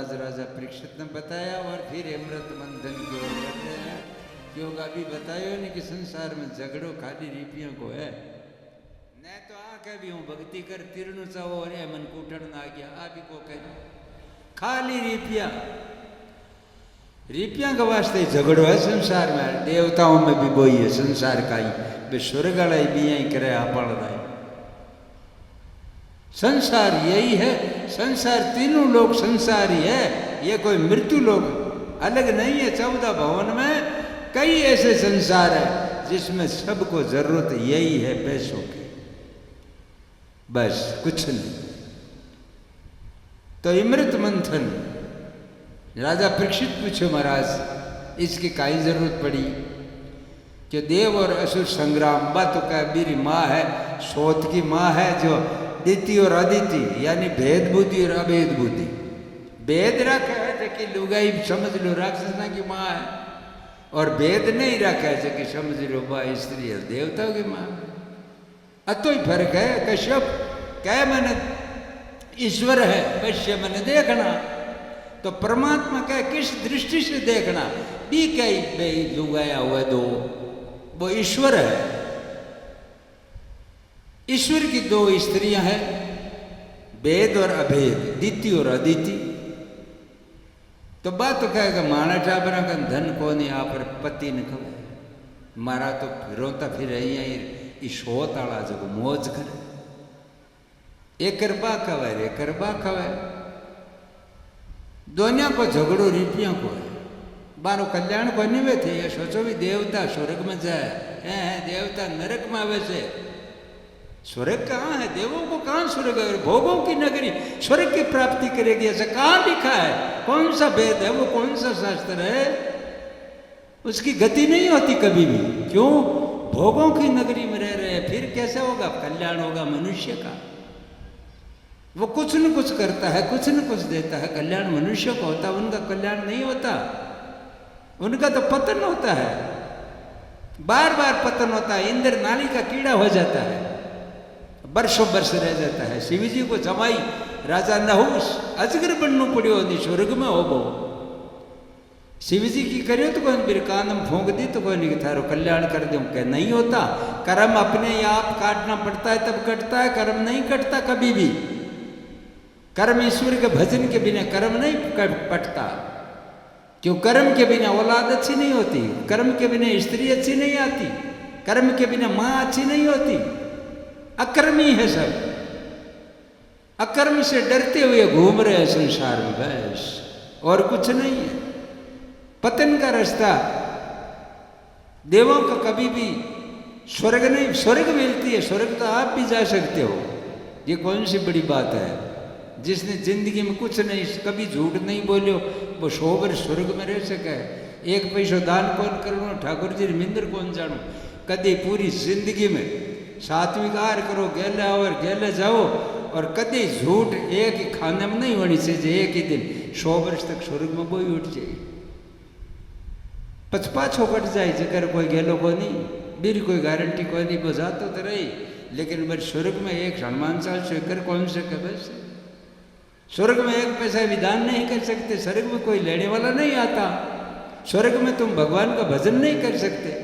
आज राजा परीक्षित ने बताया और फिर अमृत मंथन की ओर बढ़ रहे हैं। क्योंकि अभी बताया नहीं कि संसार में झगड़ो खाली रिपियों को है। न तो आ कह भी हूँ भक्ति कर तीर्णु चाहो अरे मन कूटन आ गया आप ही को कह खाली रिपिया के वास्ते झगड़ो है संसार में। देवताओं में भी वही है संसार का ही वे स्वर्ग वाला भी यही करे आपण रहा संसार यही है। संसार तीनों लोग संसार ही है, ये कोई मृत्यु लोग अलग नहीं है। 14 भवन में कई ऐसे संसार है जिसमें सबको जरूरत यही है पैसों की, बस कुछ नहीं। तो अमृत मंथन राजा परीक्षित पूछो महाराज इसकी काई जरूरत पड़ी कि देव और असुर संग्राम बा तो क्या मेरी माँ है सोत की माँ है जो दिति और अदिति यानी भेद बुद्धि और अभेद बुद्धि भेद रखा है कि लुगाई समझ लो राक्षसना की माँ है और भेद नहीं रखा है कि समझ लो बा स्त्री है देवताओं की माँ। अतो ही फर्क है। कश्यप कह मैंने ईश्वर है वैश्य मैंने देखना तो परमात्मा कह किस दृष्टि से देखना भी कई लुगाया हुआ दो वो ईश्वर है। ईश्वर की 2 स्त्रियां हैं वेद और अभेद दिति और अदिति। तो बात तो कहेगा माना टाबरा का धन को नहीं आप पति ने खबर मारा तो रोता फिर ईशोत आला जो मौज करे एक बा खबर दोनिया को झगड़ो रिपियों को है बारो कल्याण को नहीं थे। ये सोचो भी देवता स्वर्ग में जाए हैं देवता नरक में आवे से स्वर्ग कहाँ है देवों को कहाँ स्वर्ग है भोगों की नगरी स्वर्ग की प्राप्ति करेगी ऐसा कहाँ लिखा है कौन सा वेद है वो कौन सा शास्त्र है उसकी गति नहीं होती कभी भी। क्यों भोगों की नगरी में रह रहे हैं फिर कैसे होगा कल्याण होगा मनुष्य का। वो कुछ न कुछ करता है कुछ न कुछ देता है कल्याण मनुष्य को होता उनका कल्याण नहीं होता उनका तो पतन होता है बार बार पतन होता है। इंद्र नाली का कीड़ा हो जाता है वर्षों वर्ष रह जाता है। शिव जी को जमाई राजा नहुस अजगर बनू पड़ो नहीं स्वर्ग में हो वो शिव जी की करियो तो कोई मेरे कान में फूंक दी तो कोई नहीं थारो कल्याण कर दूं क्या नहीं होता। कर्म अपने आप काटना पड़ता है तब कटता है कर्म नहीं कटता कभी भी। कर्म ईश्वर के भजन के बिना कर्म नहीं कटता क्यों कर्म के बिना औलाद अच्छी नहीं होती कर्म के बिना स्त्री अच्छी नहीं आती कर्म के बिना माँ अच्छी नहीं होती। अकर्मी है सब अकर्म से डरते हुए घूम रहे हैं संसार में बस और कुछ नहीं है। पतन का रास्ता देवों का कभी भी स्वर्ग नहीं स्वर्ग मिलती है स्वर्ग तो आप भी जा सकते हो। ये कौन सी बड़ी बात है जिसने जिंदगी में कुछ नहीं कभी झूठ नहीं बोलो वो 100 वर्ष स्वर्ग में रह सके। 1 पैसो दान कौन करो ठाकुर जी मिंदर कौन जानो कभी पूरी जिंदगी में सात्विक आहार करो गेले आओ और गेले जाओ और कभी झूठ एक ही खाने में नहीं होनी चाहिए एक ही दिन 100 वर्ष तक स्वर्ग में बोई उठ जाए पचपाछो कट जाए जगह कोई गेलो को नहीं मेरी कोई गारंटी कोई नहीं वो जातो तो रही लेकिन बस स्वर्ग में एक हनुमान साल स्वीकार कौन सके बस स्वर्ग में 1 पैसा विधान नहीं कर सकते स्वर्ग में कोई लेने वाला नहीं आता स्वर्ग में तुम भगवान का भजन नहीं कर सकते।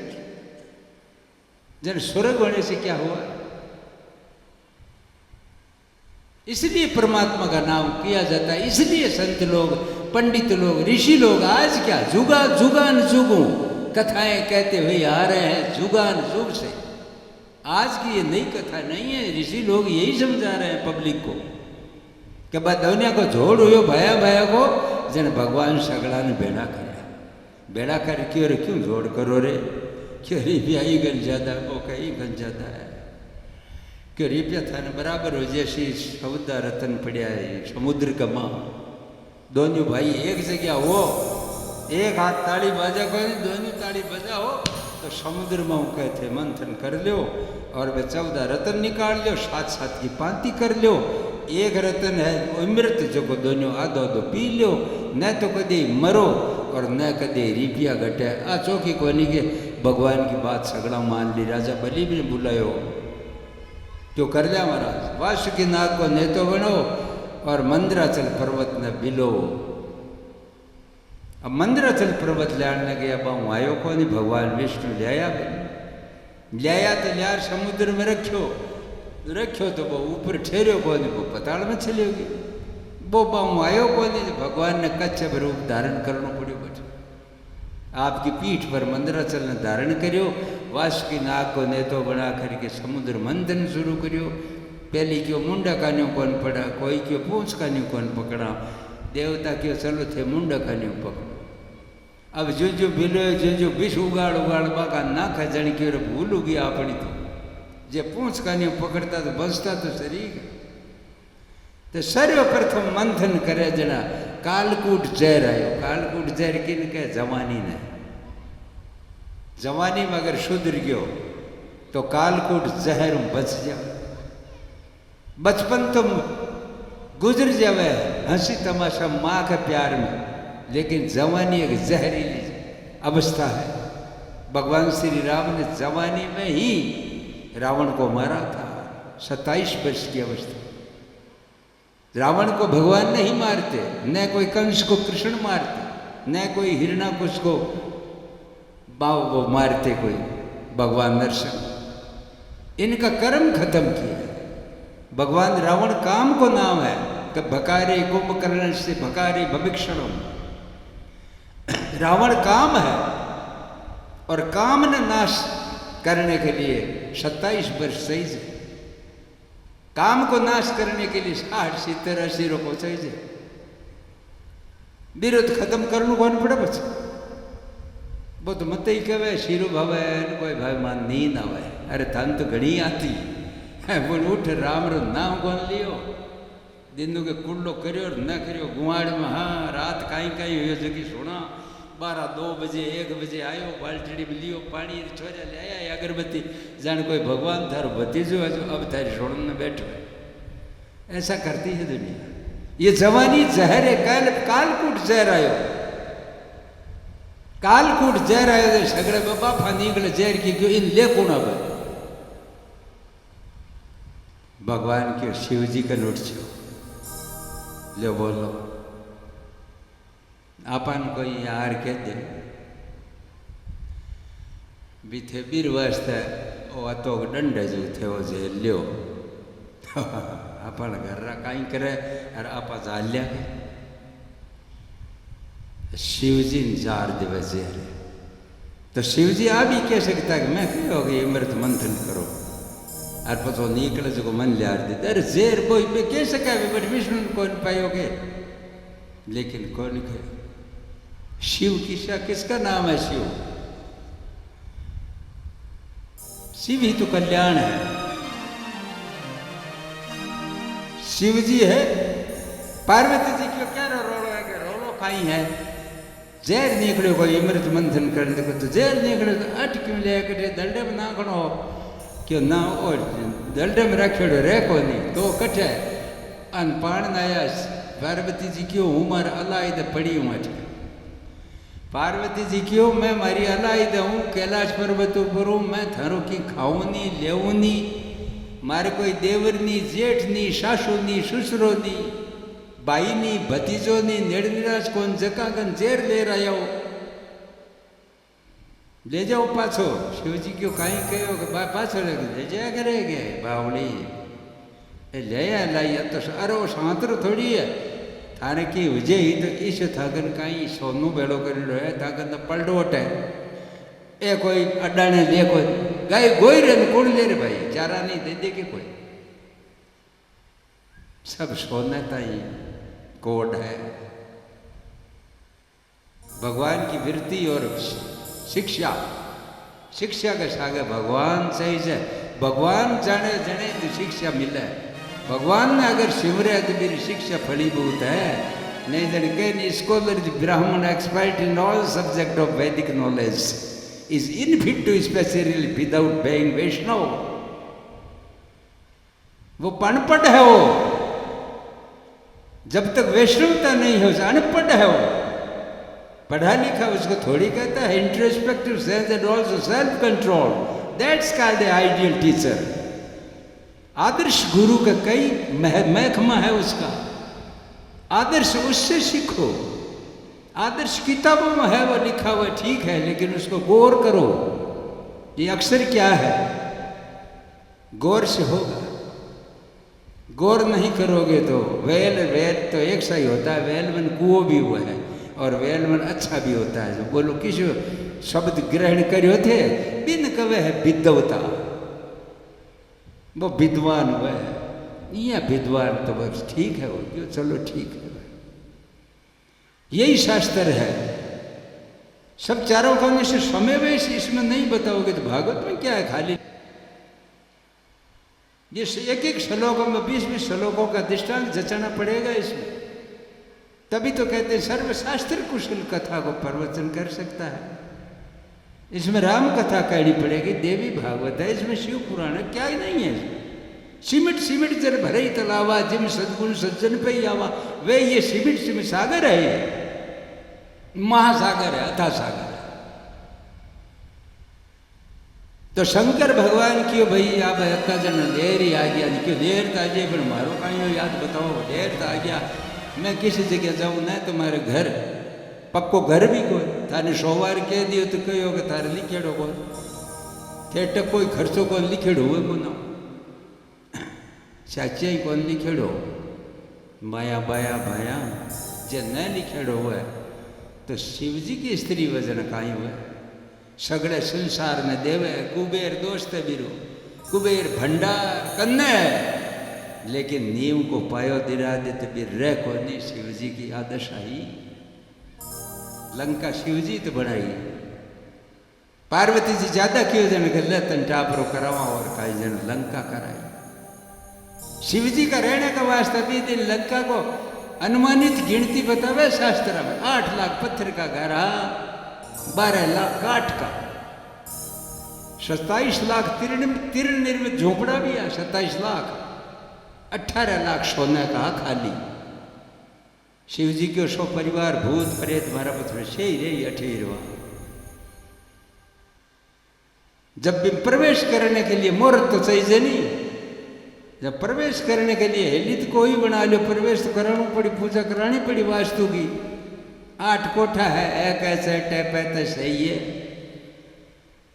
जब स्वर्ग होने से क्या हुआ इसलिए परमात्मा का नाम किया जाता है इसलिए संत लोग पंडित लोग ऋषि लोग आज क्या जुगान जुगू कथाएं कहते हुए आ रहे हैं जुगान जुग से। आज की ये नई कथा नहीं है ऋषि लोग यही समझा रहे हैं पब्लिक को कि बा दुनिया को जोड़ हुयो भया को जन भगवान सगड़ा ने बेड़ा कर क्यों जोड़ करो रे क्यों रिपिया ही गन ज्यादा वो कहीं गन ज्यादा है क्यों रिपिया था न बराबर हो जैसी समुद्र रतन पड़ा है समुद्र का माँ दोनों भाई एक जगह हो एक हाथ ताली बाजा को दोनों ताली बजा हो तो समुद्र में कहते मंथन कर लो और वे 14 रतन निकाल लो 7 की पांति कर लो। एक रतन है अमृत जो को दोनों आधो पी लो न तो कभी मरो और न कभी रिपिया घटे। आ चौकी कोनी के भगवान की बात सगड़ा मान ली। राजा बलि भी बुलायो जो कर लिया महाराज वासुकी नाग को नेतो बनो और मंदराचल पर्वत न बिलो अब मंदराचल पर्वत लाण लगे। अब हूँ आयो को नहीं, भगवान विष्णु लिया लिया तो यार समुद्र में रखो तो वो ऊपर ठहरो को नहीं, वो पताल में चली होगी। वो हूँ आयो को नहीं, भगवान ने कच्छप रूप धारण करना पड़ो। बच्चों आपकी पीठ पर मंदराचल ने धारण करियो। वासुकी नाग को नेतो बना करके समुद्र मंथन शुरू करियो। पहली क्यों मुंडा कान्यों कौन पड़ा, कोई क्यों पूंछ कान्यों कौन पकड़ा। देवता क्यों चलो थे मुंडा कान्यों पकड़ो। अब जो बिलो जो विष उगाड़ बाका नाखा जन की भूल गया अपनी तो जे पूंछ कान्यों पकड़ता तो बचता तो शरीर। तो सर्वप्रथम मंथन करे जना कालकूट जहर आयो। कालकूट जहर किन के जवानी ने, जवानी में अगर सुधर गयो तो कालकूट जहर बच जाओ। बचपन तो गुजर जावे हंसी तमाशा माँ के प्यार में, लेकिन जवानी एक जहरीली अवस्था है। भगवान श्री राम ने जवानी में ही रावण को मारा था। 27 वर्ष की अवस्था। रावण को भगवान नहीं मारते, न कोई कंस को कृष्ण मारते, न कोई हिरणाकुश को वो मारते कोई भगवान नरसिंह। इनका कर्म खत्म किया। भगवान रावण काम को नाम है कि भकारी कुंभकर्ण से भकारी भविक्षणम। रावण काम है और काम ने नाश करने के लिए 27 वर्ष सही है। काम को नाश करने के लिए 60 70 80 को चाहिए। विरोध खत्म करने को पड़े बच्चे। वो तो मत ही कहे शीरो भावे कोई भाई मान नींद आवे। अरे धन तो घड़ी आती है, बोल उठ राम रो नाम कौन लियो। दिन के कुल्लो करियो और न करियो गुआड़ में। हाँ रात काई काई हुई जगी सोना 12 2 बजे 1 बजे आयो, बाल्टी में लियो पानी छोरा ले आया अगरबत्ती। जान कोई भगवान थारो भतीजो अब तारी सोड़न में बैठो है। ऐसा करती है दुनिया। ये जवानी जहर है। कालकूट जहर आयो। कालकूट जहर आयो तो सगड़े बापा निकले जहर की क्यों इन ले कौन अब भगवान के शिव जी का नोट छो लो बोलो। आपन कोई यार कह दे भी थे 20 वर्ष थे वो तो दंड जो थे वो जे लियो अपन घर कहीं करे और आप जालिया शिव जी ने 4 दिवस जेल। तो शिव जी आ भी कह सकता है कि मैं क्यों गई अमृत मंथन करो और पतो निकले जो मन लिया दे। अरे जेर कोई पे कह सका बट विष्णु कौन पायोगे, लेकिन कौन के शिव किसका नाम है शिव। शिव ही तो कल्याण है। शिव जी है। पार्वती जी क्यों कह रोलो खाई है। जहर निकलो कोई अमृत मंथन कर देखो तो जहर निकले तो अट क्यों ले कर दल्डे में नाखनो क्यों ना और दल्डे में रखेड़ो रे को नहीं तो कटे अन पाण नाया। पार्वती जी क्यों उमर अलाइद पड़ी हूँ अट। पार्वती जी क्यों मैं मारी अलाइद हूँ कैलाश पर्वत ऊपर हूँ। मैं थारो की खाऊं नी लेऊं नी। मारे कोई देवर नी जेठ नी सासू नी ससुरो नी भाई नी भतीजो नी निर्निराश कौन जकागन जेर ले रहा हो ले जाओ पाछो। शिव जी क्यों कहीं कहो कि पाछो ले जाया करेगे बावली ले लाई तो अरे सांतरो थोड़ी है थाने की विजय ही तो ईश थागन कहीं सोनू बेड़ो कर है थागन तो पलटोट है। ए कोई अड्डाने ले कोई गाय गोई रे कौन ले रे भाई चारा नहीं दे दे के कोई सब सोने ताई कोड है। भगवान की वृत्ति और शिक्षा के सागे भगवान सही से भगवान जाने जने तो शिक्षा मिले। भगवान ने अगर सिमरे तो मेरी शिक्षा फलीभूत है। नहीं जन के scholar Brahmin expert in all subject of Vedic knowledge is unfit to especially without being Vaishnava. वो पनपढ़ है। वो जब तक वैष्णवता नहीं हो अनपढ़ है। वो पढ़ा लिखा उसको थोड़ी कहता है। Introspective sense and also self control that's called the ideal teacher. आदर्श गुरु का कई महकमा है उसका। आदर्श उससे सीखो। आदर्श किताबों में है वो लिखा हुआ ठीक है, लेकिन उसको गौर करो, ये अक्षर क्या है, गौर से होगा। गौर नहीं करोगे तो वेल वेल तो एक सा ही होता है, वेल मन कुओं भी हुआ है और वेल मन अच्छा भी होता है। जो बोलो किस शब्द ग्रहण करियो थे बिन कवे है विद्वता, वो विद्वान हुआ है, ये विद्वान तो बस ठीक है, वो क्यों, चलो ठीक है, यही शास्त्र है। सब चारों खाने से समय वैसे इसमें नहीं बताओगे तो भागवत में क्या है, खाली ये एक एक श्लोकों में 20-20 श्लोकों का दृष्टांत जचाना पड़ेगा इसमें, तभी तो कहते हैं सर्वशास्त्र कुशल कथा को प्रवचन कर सकता है। इसमें राम कथा कहनी पड़ेगी, देवी भागवत है, इसमें शिव पुराण है, क्या ही नहीं है इसमें। सिमट सिमट जल भरे ही तलावा, जिम सदगुण सज्जन पे ही आवा, वे ये सिमट सिमट सागर है, ये महासागर है, अथा सागर है। तो शंकर भगवान क्यों भाई आप अत्ता जन देर ही आ गया, क्यों देर तो आ जाए, फिर मारो कहीं याद बताओ, देर तो आ गया, मैं किसी जगह जाऊँ ना तुम्हारे घर पक्को घर भी कोई थाने 100 बार कह दियो तो कहो कि थारे लिखेड़ो को थे टक कोई खर्चो को लिखेड़ो हुए को ना चाचा ही कौन लिखेड़ो माया बाया भाया जे न लिखेड़ो हुआ तो शिव जी की स्त्री वजन काई हुआ, सगड़े संसार ने देवे, कुबेर दोस्त बिरो, कुबेर भंडार कन्ने, लेकिन नीम को पायो दिरादित बिर रह को नहीं, शिव जी की आदश आई। लंका शिवजी तो बनाई, पार्वती जी ज्यादा क्यों जन गले तन टापरो करावा और काई जन लंका कराई। शिवजी का रहने का वास्ता भी दिन लंका को अनुमानित गिनती बतावे शास्त्र में, 8 लाख पत्थर का घर, 12 लाख काठ का, 27 लाख तीर्ण निर्मित झोपड़ा भी है, 27 लाख, 18 लाख सोने का खाली। शिव जी के 100 परिवार भूत प्रेत मारा पत्थर से ही रही 18वां। जब भी प्रवेश करने के लिए मुहूर्त तो चाहिए नहीं, जब प्रवेश करने के लिए हेलित को ही बना लो, प्रवेश तो कराना पड़ी, पूजा करानी पड़ी वास्तु की। 8 कोठा है, एक ऐसे टैप है सही है,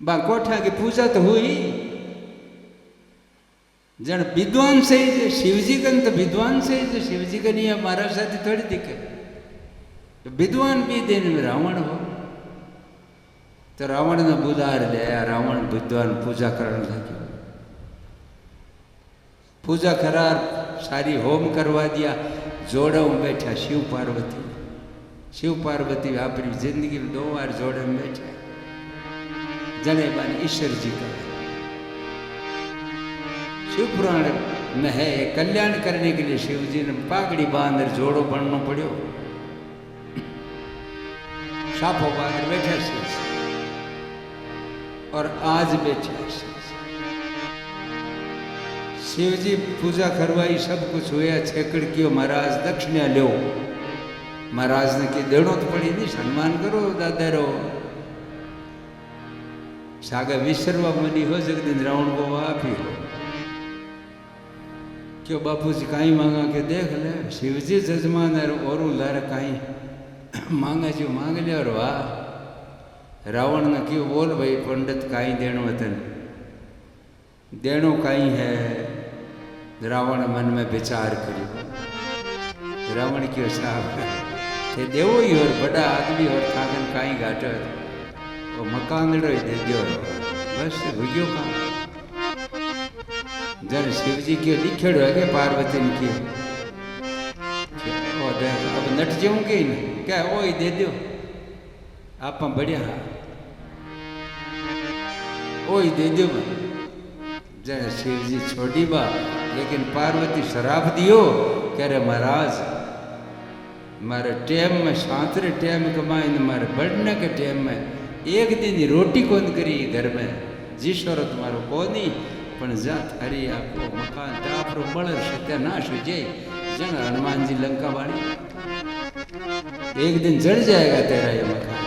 बा कोठा की पूजा तो हुई। जन विद्वान से ही शिवजी का तो विद्वान से ही, शिवजी का नहीं है महाराज साथी थोड़ी दिखे, तो विद्वान भी दिन में रावण हो, तो रावण ने बुधार लिया, रावण विद्वान पूजा करने लगे, पूजा करार सारी होम करवा दिया, जोड़ों में बैठा शिव पार्वती, शिव पार्वती अपनी जिंदगी में 2 बार जोड़े में बैठा, जने बानी ईश्वर जी का। शिव पुराण में है कल्याण करने के लिए शिव जी ने पागड़ी बांध जोड़ो बनना पड़ो, साफो बांध बैठे शिव और आज बैठे शिव जी पूजा करवाई, सब कुछ हुआ, छेकड़ कियो, महाराज दक्षिणा लो, महाराज ने की देनो तो पड़ी नहीं, सम्मान करो दादा रो, सागा विसरवा मनी हो जगदीन रावण को आप ही हो, क्यों बापू जी कहीं मांगा के देख ले, शिव जी जजमान और लार कहीं मांगा जो मांग ले, और वाह रावण ने क्यों बोल भाई पंडित कहीं देनो वतन देनो कहीं है। रावण मन में विचार करियो, रावण क्यों साहब थे देवो ही और बड़ा आदमी और कागन कहीं घाटो वो मकान ही दे दियो, बस भूग्यो काम। जन शिव जी क्यों लिखेड़ो है कि पार्वती ने किया, अब नट जाऊंगे ही नहीं क्या, वो ही दे दो आप बढ़िया, वो ही दे दो। जन शिव जी छोड़ी बा, लेकिन पार्वती शराब दियो, कह रहे महाराज मारे टेम में 7 टेम कमाए, मारे बढ़ने के टेम में एक दिन रोटी कौन करी घर में, जीश्वर तुम्हारो कौन पण जा थारी आपको मकान टापरो बड़ सत्यानाश हो जाए, जन हनुमान जी लंका वाणी, एक दिन जड़ जाएगा तेरा ये मकान।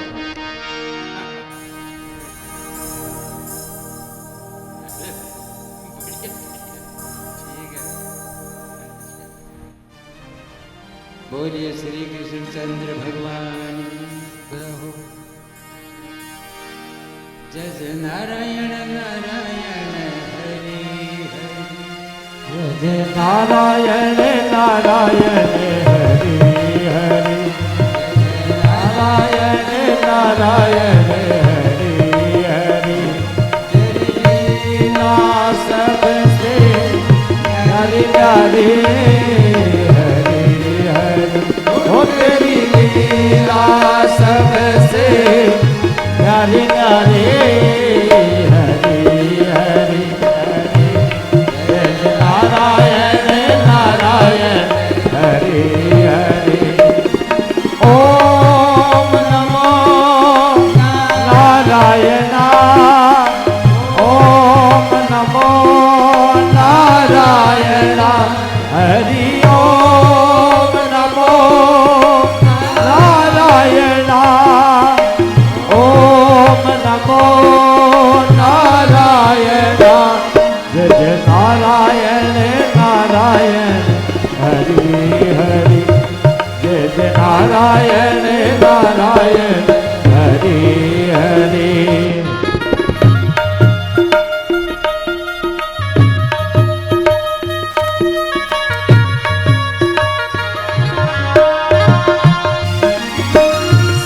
बोलिए श्री कृष्ण चंद्र भगवान। कहो जय जय नारायण नारायण हरि हरि जय जय नारायण नारायण हरि हरि नारायण नारायण हरि हरि तेरी लीला सबसे प्यारी प्यारी हरि हरि ओ तेरी लीला सबसे प्यारी प्यारी हरि हरि हरि जय नारायण नारायण हरि हरि ओम नमो नारायण ओम नमो नारायण हरि ओम नमो नारायण ओम नमो नारायण जय जय नारायण नारायण हरि हरि जय जय नारायण नारायण हरि हरि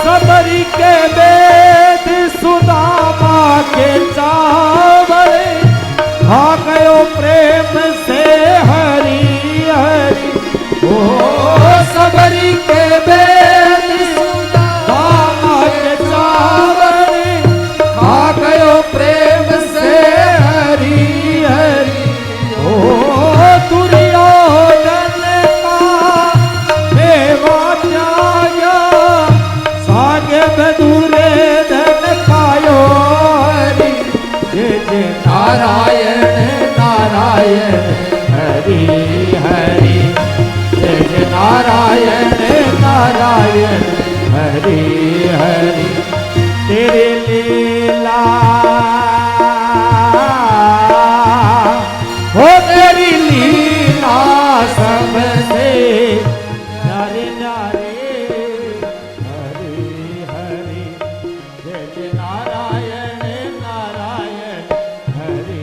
सबरी के वेद सुदामा के चावल खा गयो प्रेम से हरि हरि ओ सबरी के वेद सुदामा के चावल खा गयो प्रेम से हरि हरि ओ दुर्योधन का मेवा त्यागा सागे बदूरे धन पायो हरि जय जय नारायण नारायण हरि हरि जय जय नारायण नारायण हरि हरि तेरी लीला हो तेरी लीला सबसे नारे नारे हरि हरि जय जय नारायण नारायण हरि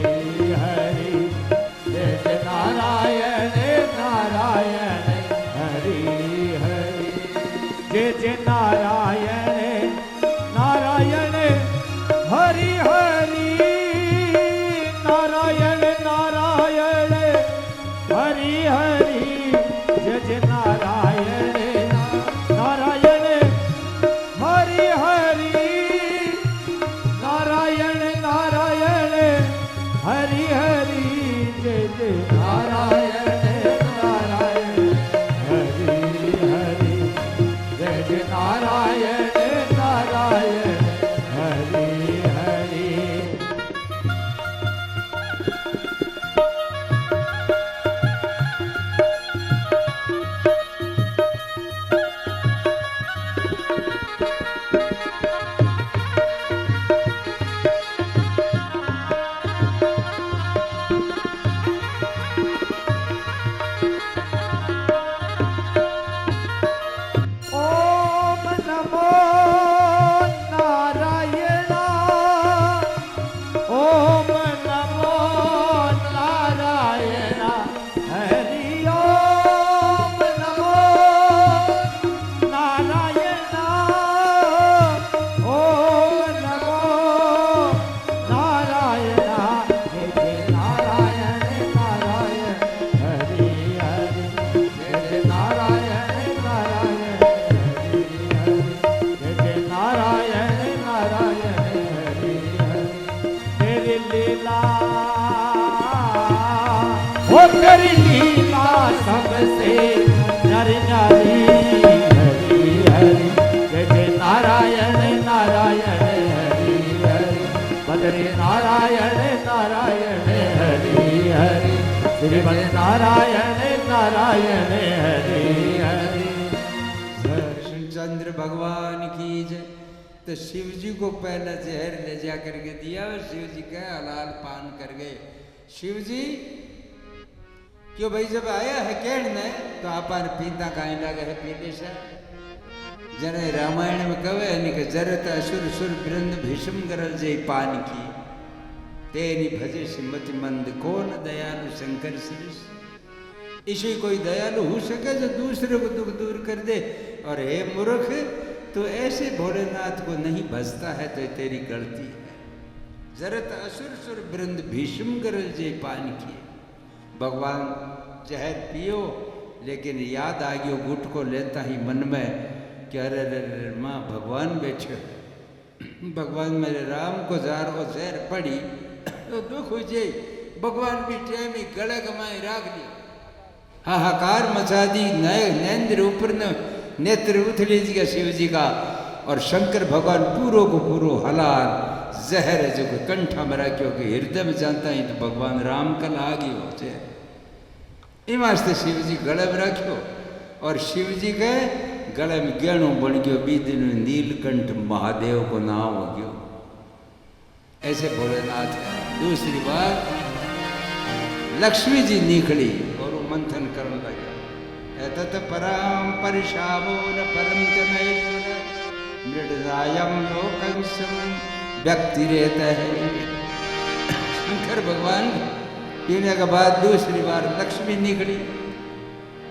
हरि जय जय नारायण नारायण हरि हरि जय जय नारायण नारायण हरि हरि नारायण नारायण हरि हरि जय जय नारायण नारायण हरि हरि नारायण नारायण हरि हरि जय जय नारायण नारायण हरि हरि जय जय नारायण नारायण हरि हरि ओम नमो नारायण ओम नमो नारायण हरि ओम नमो नारायण ओम नमो नारायण जय जय नारायण नारायण हरि हरि जय जय नारायण नारायण हरि हरि जय जय नारायण नारायण हरि हरि तेरी लीला हो तेरी लीला सबसे नारी नारी हरि हरि जय जय नारायण नारायण हरि हरि बद्री नारायण नारायण हरि हरि श्रीमद नारायण नारायण हरि हरि कृष्णचंद्र भगवान की जय। तो शिव जी को पहला जहर ले जा करके दिया और शिव जी का हलाल पान कर गए। शिव जी क्यों भाई जब आया है कहने तो आपन पीता काहे लगे है पीते से जने रामायण में कहे नहीं कि जरत असुर सुर वृंद भीष्म गरल जय पान की तेरी भजे सिमति मंद कौन दयालु शंकर श्रीष। इसी कोई दयालु हो सके जो दूसरे को दुख दूर कर दे। और हे मूर्ख, तो ऐसे भोलेनाथ को नहीं भजता है तो तेरी गलती है। जरत असुर सुर वृंद भीष्म गरल जय पान किए। भगवान जहर पियो, लेकिन याद आ गयो गुट को लेता ही मन में कि अरे अरे माँ भगवान बैठे, भगवान मेरे राम को जार और जहर पड़ी तो दुख हो जाए। भगवान भी टाइम ही गले गमाए राख लिया, हाहाकार मचा दी। नए नेन्द्र ऊपर नेत्र उथली जी का शिव जी का। और शंकर भगवान पूरो को पूरो हलाल जहर जो कंठा में रखियो कि हृदय में जानता ही तो भगवान राम कल आ गयो जहर। इन वास्ते शिव जी गले में रखियो और शिव जी के गले में गहणो बन गयो। बीदिन नीलकंठ महादेव को नाम हो गयो। ऐसे भोलेनाथ है। दूसरी बात, लक्ष्मी जी निकली और वो मंथन करने लगे। एतत् परम परिशामो न परम तमेश्वर मृडरायम लोकंसम व्यक्ति रहता है। शंकर भगवान पीने के बाद दूसरी बार लक्ष्मी निकली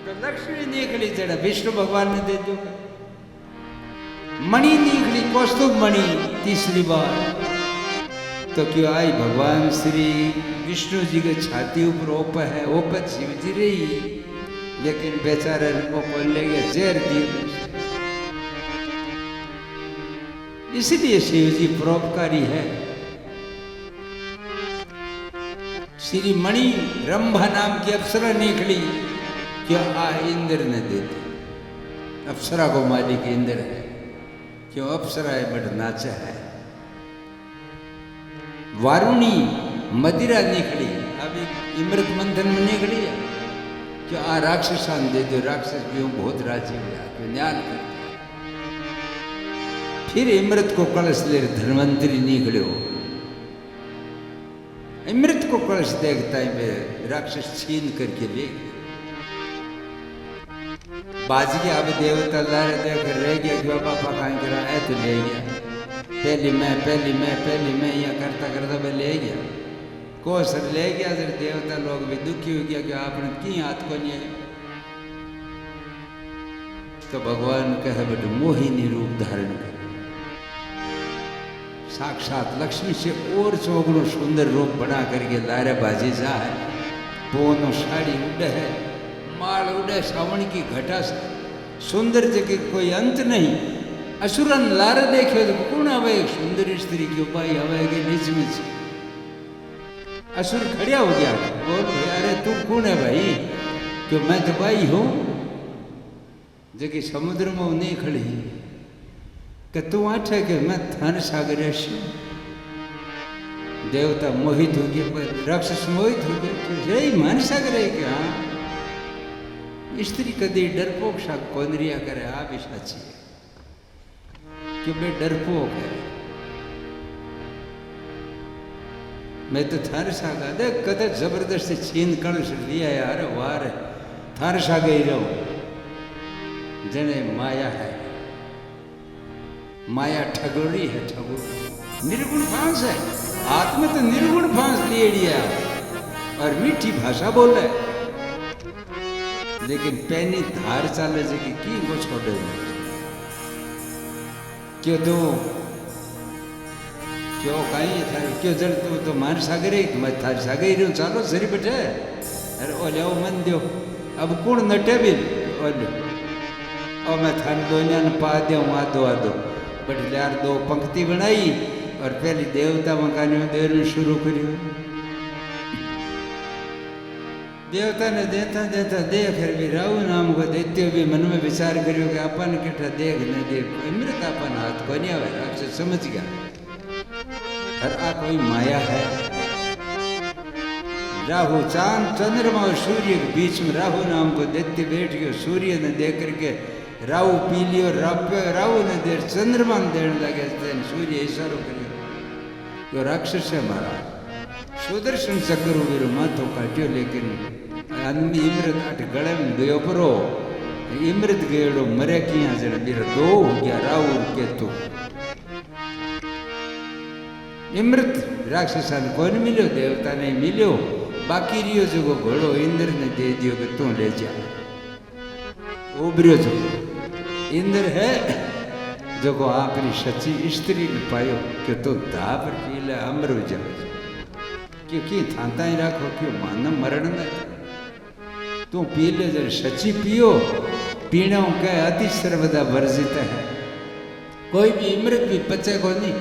तो लक्ष्मी निकली जरा विष्णु भगवान ने दे दो। मणि निकली कौस्तुभ मणि तीसरी बार तो क्यों आई भगवान श्री विष्णु जी के छाती ऊपर ओप है, ओपत शिव जी रही, लेकिन बेचारा को बोल ले गया जहर दिए। इसलिए शिव जी परोपकारी है। श्री मणि रंभा नाम की अप्सरा निकली, क्यों आ इंद्र ने दे दी। अप्सरा को मालिक इंद्र है, क्यों अप्सरा है बट नाचा है। वारुणी मदिरा निकली, अभी इमृत मंथन में निकली है, क्यों आ राक्षसान दे दो। राक्षस भी बहुत राजी हुआ, क्यों न्यान कर दिया। फिर इमृत को कलश ले धन्वंतरी निकले हो। इमृत को कलश देखता है राक्षस छीन करके ले गए। बाज गया, अब देवता लारे देख रह गया कि पापा कहीं करा है तो ले गया। पहली मैं यह करता करता मैं ले गया। कोसर ले गया। जब देवता लोग भी दुखी हो गया कि आपने की हाथ को नहीं। तो भगवान कहे बेटे मोहिनी रूप धारण कर। साक्षात लक्ष्मी से और चौगुणों सुंदर रूप बना करके लारे बाजी जा है। पोनो साड़ी उड़े है, माल उड़े, सावन की घटा से सुंदर जगह कोई अंत नहीं। असुरन लारे देखे तो कौन आवे सुंदर स्त्री की उपाय आवे के नीच में। असुर खड़िया हो गया, बोल अरे तू कौन है भाई? क्यों मैं तो भाई हूं जबकि समुद्र में नहीं खड़ी कि तू आठ है कि मैं धन सागर। देवता मोहित हो गया, राक्षस मोहित हो गया। यही मन सागर है क्या? स्त्री कदी डरपोक सा कोनरिया करे आ भी साची है कि मैं डरपोक है। मैं तो थार सागा दे कदे जबरदस्ती छीन कलश लिया यार वार थार सागे ही रहो। जने माया है, माया ठगोरी है, ठगोरी निर्गुण फांस है। हाथ में तो निर्गुण फांस लिए लिया और मीठी भाषा बोले, लेकिन पैनी धार चाले जगी की वो छोड़े क्यों तो क्यों कहीं था क्यों जल तो मान सागरे मैं थार सागे ही चालो सरी बैठे। अरे ओ ले मन दो अब कौन नटे भी और मैं थान दोनिया ने पा दे आदो आदो बट यार दो पंक्ति बनाई और पहली देवता मकानी देर शुरू करियो। देवता ने देता देता देख भी राहु नाम को देते हुए मन में विचार करियो कि अपन केठा देख न देख अमृत अपन हाथ को नहीं आवे। आपसे समझ गया और आ कोई माया है। राहु चांद चंद्रमा और सूर्य के बीच में राहु नाम को देते बैठ गयो। सूर्य ने देख करके राहु पी लियो, राहु ने देर चंद्रमा ने देने लगे। सूर्य इशारो करियो तो राक्षस है मारा। सुदर्शन चक्र मेरे माथो काट्यो, लेकिन इमृत अठ गले में गयो परो इमृत गेड़ो मरे किया जड़ बीर दो हो गया राहुल केतु इमृत राक्षसा ने कोई मिलो देवता ने मिलो बाकी रियो जो घोड़ो इंद्र ने दे दियो कि तू ले जा उभरियो जो इंद्र है जो को आपरी सच्ची स्त्री ने पायो कि तू धा पर पी ले अमर हो जाओ क्योंकि थांता ही रखो क्यों मानव मरण न तू पी ले जब सच्ची पियो पीना का अति सर्वदा वर्जित है कोई भी इमृत भी पचे को नहीं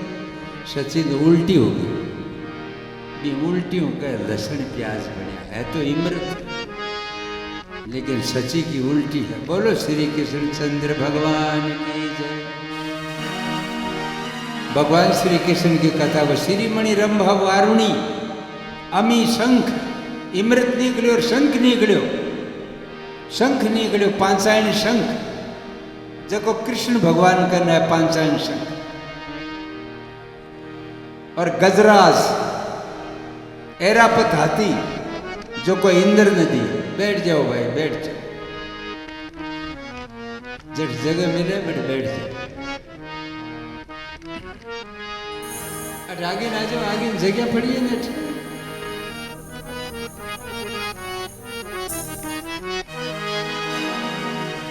सच्ची तो उल्टी होगी भी उल्टी होकर लहसुन प्याज बढ़िया है तो इमृत लेकिन सच्ची की उल्टी है बोलो श्री कृष्ण चंद्र भगवान की जय भगवान श्री कृष्ण की कथा वो श्रीमणि रंभा वारुणी अमी शंख इमृत निकलो और शंख निकलो पांचायन शंख जको कृष्ण भगवान करना है पांचायन शंख और गजराज एरापत हाथी जो को इंद्र ने दी बैठ जाओ भाई बैठ जाओ जिस जगह मिले बैठ जाओ आगे ना जाओ आगे जगह पड़ी है ना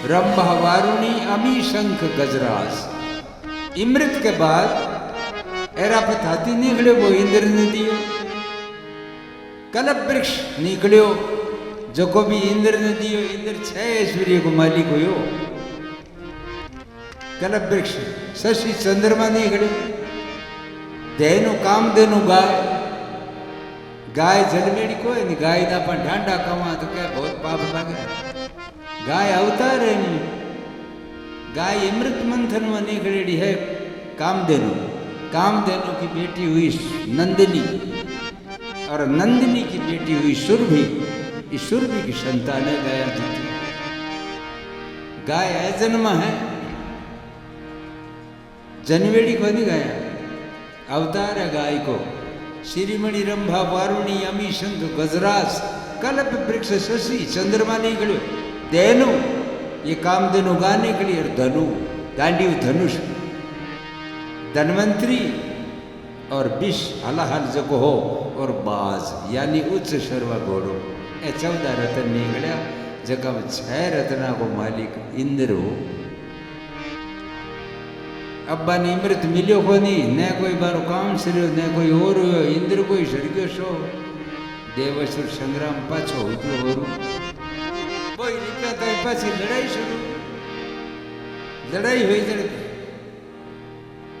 रंभा वारुणी अमी शंख गजराज इमृत के बाद एरापत हाथी निकले वो इंद्र ने दियो कल्प वृक्ष निकलियो जो को भी इंद्र ने दियो इंद्र 6 ऐश्वर्य को मालिक हो कल्प वृक्ष शशि चंद्रमा निकले देनु काम देनु गाय जलमेड़ी को नहीं गाय ना पण ढांडा कमा तो क्या बहुत पाप लगे गाय अवतार है नहीं गाय अमृत मंथन में निकलेड़ी है कामधेनु की बेटी हुई नंदिनी और नंदिनी की बेटी हुई सुरभि इस सुरभि की संतान है गाय गाय जन्म है जनवेड़ी को नहीं गाया अवतार है गाय को श्रीमणि रंभा वारुणी अमी शंख गजराज कल्प वृक्ष शशि चंद्रमा निकलो देनु ये कामधेनु गा निकली और धनु गांडी धनुष धनवंतरी और विष हलाहल जको हो और बाज यानी उच्च शर्वा घोड़ो ए 14 रतन निकलिया जगह 6 रत्ना को मालिक इंद्र हो अब्बा ने अमृत मिलो को नहीं न कोई बारो काम सरियो न कोई और हो इंद्र कोई सड़ग्यो सो देवसुर संग्राम पाछो होतो होरू कोई रिपा तो पाછી लड़ाई शुरू लड़ाई हुई जड़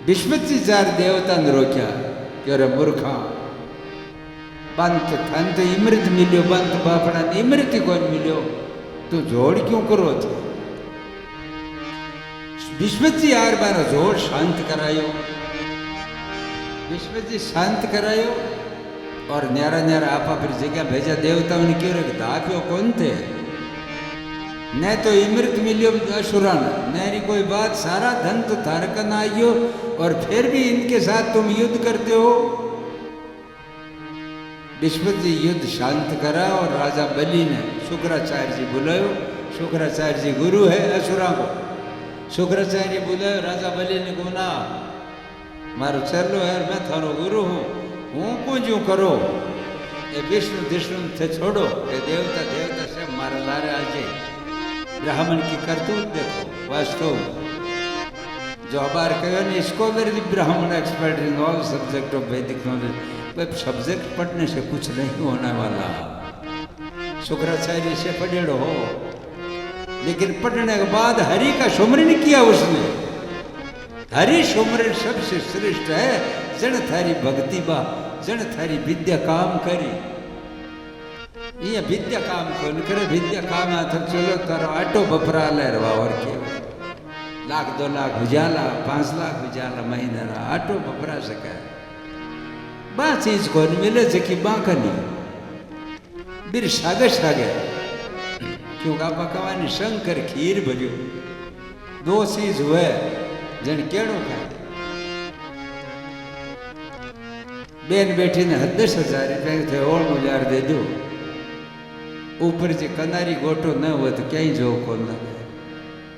विश्वजी 4 देवता ने रोक्या कि अरे मूर्खा बंत थान तो इमृत मिलो बंत बापड़ा ने इमृत कौन मिलो तू जोड़ क्यों करो थे विश्वजी 8 बार जोड़ शांत करायो विश्वजी शांत करायो और न्यारा न्यारा आपा फिर जगह भेजा देवताओं ने क्यों रख दाप्यो कौन थे न तो इमृत मिलियो असुरन नरी कोई बात सारा धन तो थारकन आइयो और फिर भी इनके साथ तुम युद्ध करते हो विश्वजी जी युद्ध शांत करा और राजा बलि ने शुक्राचार्य जी बुलायो शुक्राचार्य जी गुरु है असुरा को शुक्राचार्य बुलायो राजा बलि ने गुना मारो चलो यार मैं थारो गुरु हूँ हूँ पूजू करो ये विष्णु विष्णु थे छोड़ो ये देवता देवता से मारा लारे आजे ब्राह्मण की करतूत देखो वास्तव जो अबार कहो ने इसको मेरे ब्राह्मण expert in all subject of Vedic knowledge वह सब्जेक्ट पढ़ने से कुछ नहीं होने वाला शुक्राचार्य से पढ़ेड़ो हो लेकिन पढ़ने के बाद हरि का सुमरन किया उसने हरि सुमरन सबसे श्रेष्ठ है जन थारी भक्ति बा जन थारी विद्या काम करी ये विद्या काम कौन करे विद्या काम आता चलो तारो आटो बपरा ले रवा और के 1 लाख 2 लाख उजाला 5 लाख उजाला महीना आटो बपरा सके बा चीज कौन मिले जकी बांकनी बीर सागे सागे क्यों का पकावानी शंकर खीर भरियो 2 चीज हुए जन केड़ो का बेन बैठी ने 10,000 रुपया थे और 1000 दे दो ऊपर जे कनारी गोटो न हो तो कहीं जो को न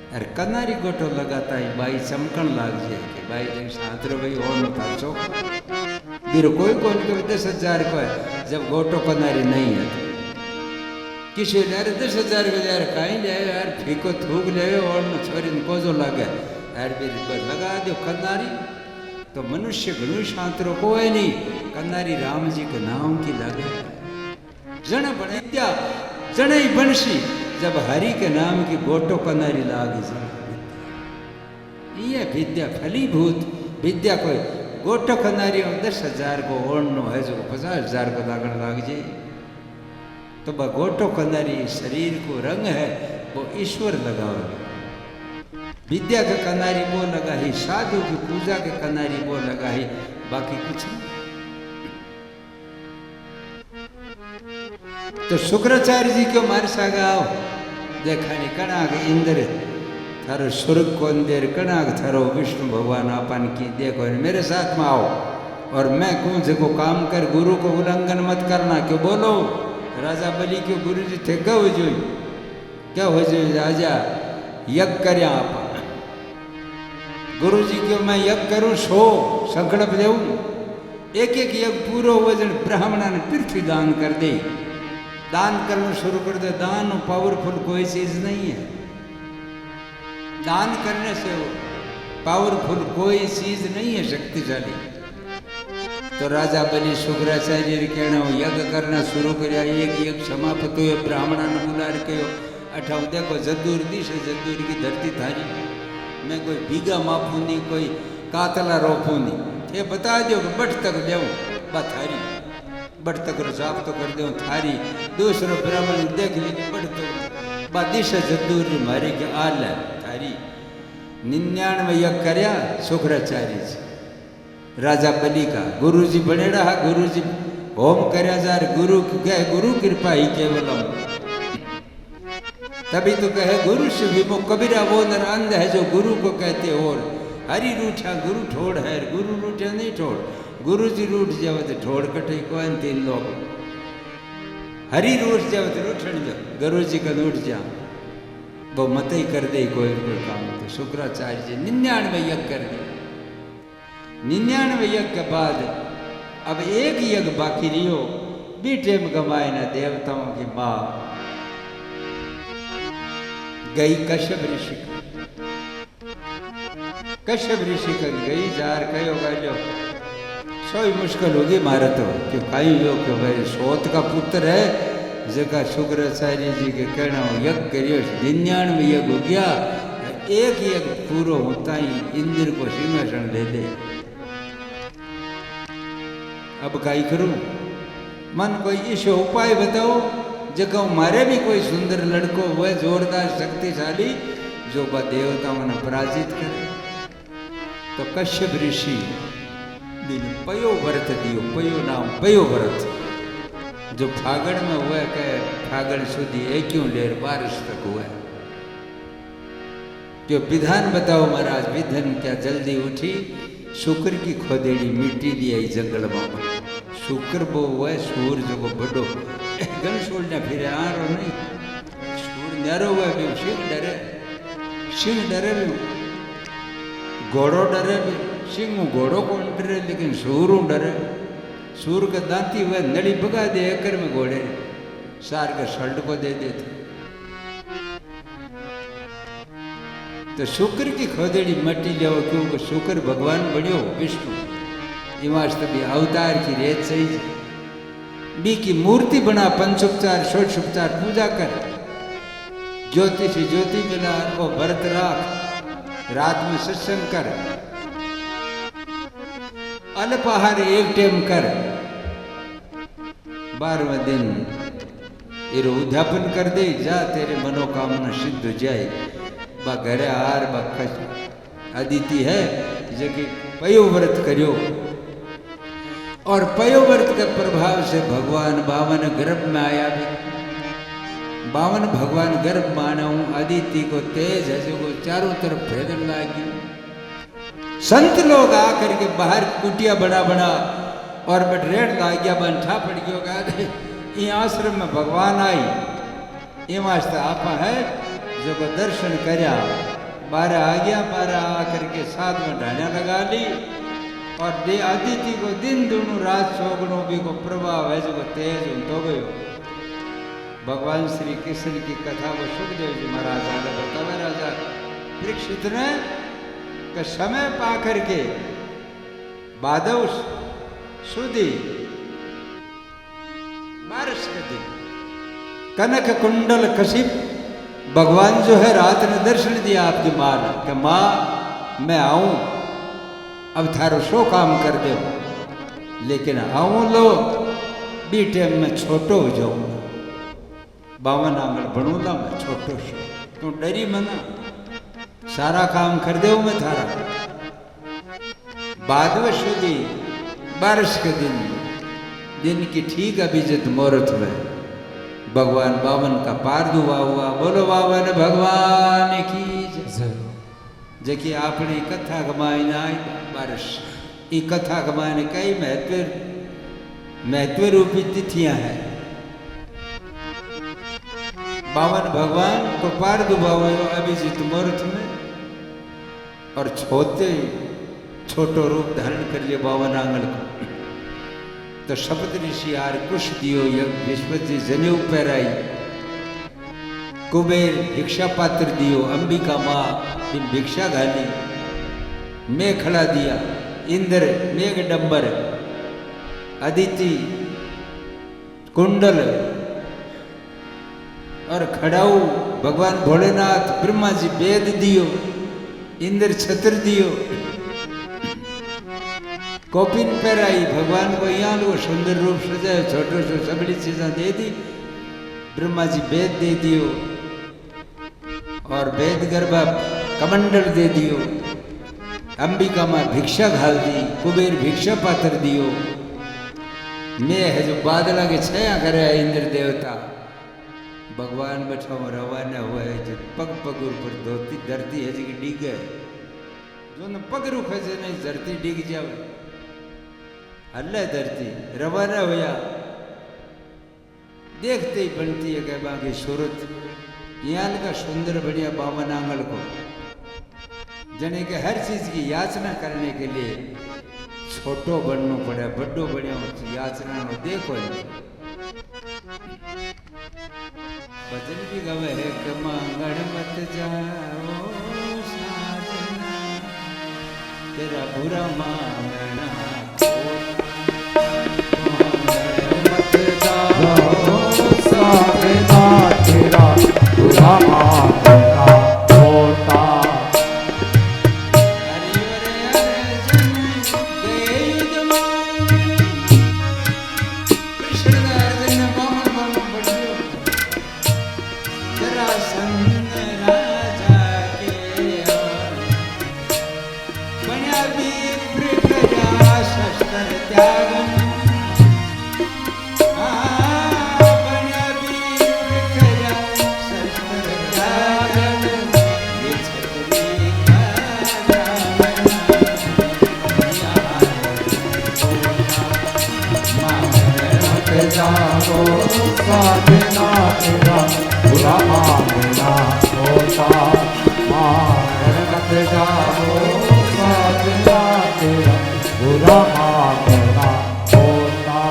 अरे कनारी गोटो लगाता ही बाई चमकण लाग जाए कि बाई जी सातरो भाई और था चौक बीरो कोई कौन के 10,000 को है जब गोटो कनारी नहीं है किसी यार 10,000 को यार कहीं ले यार फीको थूक ले और न छोरी को जो लगे यार भी लगा दो कनारी तो मनुष्य घणु शांतरो कोई नहीं कनारी राम जी के नाम की लगे जन बने क्या जन ही बनसी जब हरि के नाम की गोटो कनारी लागी ये विद्या फलीभूत विद्या कोई गोटो कनारी 10,000 को ओढ़नो है जो 50,000 को लागण लाग जाए तो वह गोटो कनारी शरीर को रंग है वो ईश्वर लगाओ विद्या के कनारी वो लगा ही साधु की पूजा के कनारी वो लगा ही बाकी कुछ नहीं। तो शुक्राचार्य जी क्यों मार सागाओ देखा नहीं कणाक इंद्र थारो स्वर्ग को अंदर कणाक थारो विष्णु भगवान अपन की देखो मेरे साथ में आओ और मैं कौन से को काम कर गुरु को उल्लंघन मत करना क्यों बोलो राजा बलि क्यों गुरु जी थे क्या हो जो क्या हो जो राजा यज्ञ कर गुरु जी क्यों मैं यज्ञ करूं 100 संकल्प देऊं एक एक यज्ञ पूरा वजन ब्राह्मणा ने पृथ्वी दान कर दे दान करना शुरू कर दे दान पावरफुल कोई चीज नहीं है दान करने से पावरफुल कोई चीज नहीं है शक्तिशाली तो राजा बलि शुक्राचार्य कहना यज्ञ करना शुरू कर एक यज्ञ समाप्त हुए ब्राह्मणा ने बुला के अठाऊ देखो जदूर दी से जदूर की धरती थारी मैं कोई बीघा मापू नहीं कोई कातला रोपू नहीं ये बता दो कि बट तक ले थारी बट तक साफ तो कर दो थारी दूसरो ब्राह्मण देख ली बट तो दिशा जदूर मारे के आल है थारी 99 यज्ञ करया शुक्राचार्य जी राजा बलि का गुरु जी बनेड़ा हा गुरु जी होम करया जार गुरु कहे गुरु कृपा ही केवलम तभी तो कहे गुरु से विमुख कबीरा वो नर अंध है जो गुरु को कहते और हरि रूठा गुरु ठोड़ है गुरु रूठा नहीं ठोड़ गुरु जी रूठ जावे तो ठोड़ कटे को 3 लोग हरि रूठ जावे तो रूठण जा गुरु जी का रूठ जा वो मत ही कर दे कोई काम तो शुक्राचार्य जी 99 यज्ञ कर दिया 99 यज्ञ के बाद अब एक यज्ञ बाकी रही हो बीटे में गवाए ना देवताओं की माँ गई कश्यप ऋषि कर गई जार कहो गालो सोई मुश्किल होगी मारे तो क्यों कहीं लो क्यों भाई सोत का पुत्र है जगह शुक्राचार्य जी के कहना यज्ञ करियो 99 यज्ञ हो गया एक यज्ञ पूरा होता ही इंद्र को सिंहासन दे दे अब कई करूं मन कोई ईशो उपाय बताओ जगह मारे भी कोई सुंदर लड़को हुए जोरदार शक्तिशाली जो वह देवताओं ने पराजित करे तो कश्यप ऋषि पयो व्रत दियो पयो नाम पयो व्रत जो फागण में हुआ कहे फागण सुधी क्यों लेर बारिश तक हुआ जो विधान बताओ महाराज विधान क्या जल्दी उठी शुक्र की खोदेड़ी मिट्टी दिया जंगल में शुक्र वो हुआ सूर जो को बड़ो गणसूर ने फिर आ रो नहीं सूर न्यारो हुआ भी सिंह डरे भी घोड़ो डरे भी सिंह घोड़ो को डरे लेकिन सूर डरे सूर का दांती हुआ नड़ी भगा दे एकर में घोड़े सार के शल्ट को दे देते तो शुक्र की खोदेड़ी मट्टी ले क्योंकि शुक्र भगवान बड़ियो विष्णु इमाश तभी अवतार की रेत सही बी की मूर्ति बना पंचोपचार षोडशोपचार पूजा कर ज्योति से ज्योति मिला और व्रत राख रात में सत्संग कर अल्पाहार एक टाइम कर 12वें दिन इरो उद्यापन कर दे जा तेरे मनोकामना सिद्ध हो जाए बा घरे हार बा अदिति है जगह पयो व्रत करियो और पयो व्रत के प्रभाव से भगवान 52 गर्भ में आया भी 52 भगवान गर्भ माना हूं अदिति को तेज है जो चारों तरफ फैलने लगी संत लोग आकर के बाहर कुटिया बना बना और बटरेट ला गया बंठा पड़ गया ये आश्रम में भगवान आई ये वास्ते आपा है जो को दर्शन करया बारह आ गया, बारह आकर के साथ में ढाणियाँ लगा ली और दे आदित्य को दिन दूनो रात चौगुणों भी को प्रभाव है जो तेज हो गयो। भगवान श्री कृष्ण की कथा को सुखदेव जी महाराज आगे बतावे राजा परीक्षित ने कि समय पा करके भादव सुधी बारिश के दिन कनक कुंडल कशिप भगवान जो है रात ने दर्शन दिया आपकी माँ ने कि माँ मैं आऊं अब थारो शो काम कर दो, लेकिन आऊं लो बी टाइम में छोटो हो जाऊंगा, 52 आंगण बनूंगा मैं छोटो शो, तू डरी मना सारा काम कर दे मैं थारा। भादव सुधी बारिश के दिन की ठीक अभिजित मुहूर्त में भगवान बावन का पार दुआ हुआ। बोलो बावन भगवान की जय। जबकि आपने कथा गमायन आई बारिश, ये कथा गमायन कई महत्व रूपी तिथियां हैं। बावन भगवान को पार दुआ हुआ अभिजित मुहूर्त में और छोटो रूप धारण कर लिया 52 आंगण को। तो शपथ ऋषि आर कुश दियो बृहस्पति जनेऊ पहराई, कुबेर भिक्षा पात्र दियो, अंबिका माँ भिक्षा घाली, मेखला दिया, इंद्र मेघडंबर, अदिति कुंडल और खड़ाऊ भगवान भोलेनाथ ब्रह्मा जी वेद दियो, इंद्र छत्र दियो, कौपिन पहराई भगवान को यहाँ लो सुंदर रूप सजाए, छोटो सो सबड़ी चीजें दे दी, ब्रह्मा जी वेद दे दियो और वेद गर्भा कमंडल दे दियो, अंबिका माँ भिक्षा घाल दी, कुबेर भिक्षा पात्र दियो, मैं है जो बादला के छाया करे इंद्र देवता। भगवान बैठा रवाना हुआ है जो पग पग ऊपर धोती धरती है जी डिग है, जो न पग रुखे से नहीं धरती डिग जावे, अल्लाह धरती रवाना होया। देखते ही बनती है कह बाकी सूरत यहाँ का सुंदर बढ़िया 52 आंगन को जने के हर चीज की याचना करने के लिए छोटो बनना पड़े, बड़ो बढ़िया याचना नो देखो। भजन भी गवे है कि मांगण मत जाओ साजना, तेरा बुरा मांगना मत जाओ साजना, तेरा बुरा मांगना होता। साजना तेरा बुरा मांगना होता, मांगण मत जाओ साजना, तेरा बुरा मांगना होता।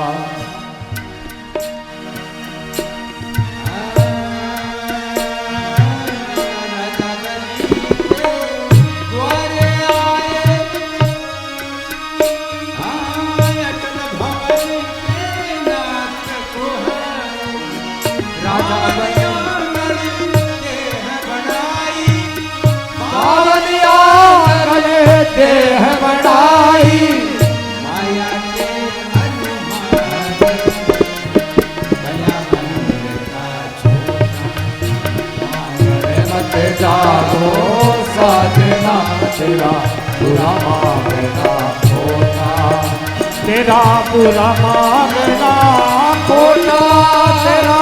देह बनाई माया के मत जाओ साजना, तेरा बुरा मांगना होता, तेरा बुरा मांगना खोटा, तेरा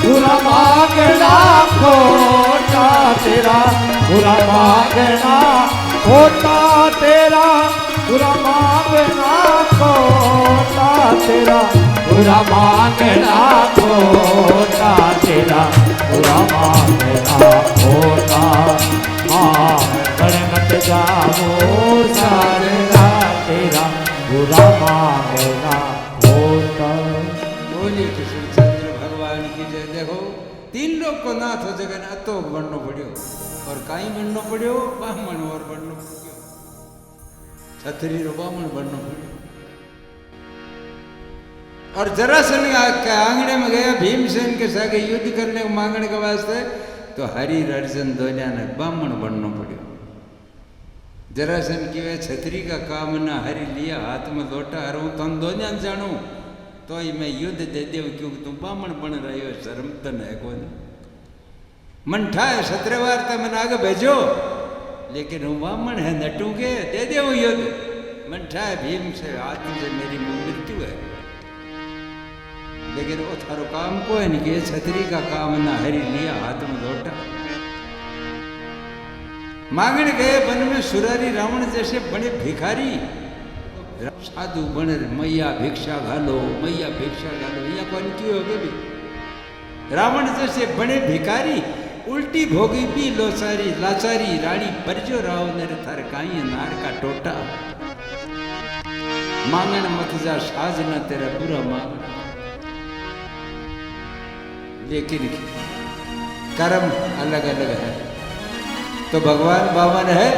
बुरा मांगना खोटा, तेरा बुरा मांगना खोटा, तेरा बुरा मांगना खोटा, तेरा बुरा मांगना खोटा, तेरा बुरा मांगना खोटा। जागो साजना तेरा बुरा मांगना होता। बोली कृष्णचंद्र भगवान की जय। देखो 3 लोग को नाथ हो जगन अतो बनना पड़ियो और काई बनना पड़ियो ब्राह्मण और बनना पड़ियो छतरी रो ब्राह्मण बनना पड़ियो। और जरासंध के आंगणे में गया भीमसेन के साथ युद्ध करने को मांगने के वास्ते तो हरि अर्जुन दोनों ने ब्राह्मण बनना पड़ियो। जरासंध की वे छतरी का काम ना हरि लिया हाथ में लोटा हरूँ तुम दोनों जानू तो ही मैं युद्ध दे दे क्योंकि तुम ब्राह्मण बन रहे हो शर्म तन है कौन मन ठाए सत्रवार्ता मन आगे भेजो लेकिन वो ब्राह्मण है नटू के दे दे युद्ध मन ठाए भीम से हाथ से मेरी मृत्यु है लेकिन वो थारो काम को है नहीं कि छतरी का काम ना हरि लिया हाथ में लोटा। मांगण गए वन में सुरारी रावण जैसे बड़े भिखारी साधु बन मैया भिक्षा घालो यहाँ कौन क्यों हो गए रावण जैसे बड़े भिखारी उल्टी भोगी भी लाचारी रानी परजो राव ने थार काई नार का टोटा मांगण मत जा साज न तेरा बुरा मांग। लेकिन कर्म अलग अलग है तो भगवान बावन है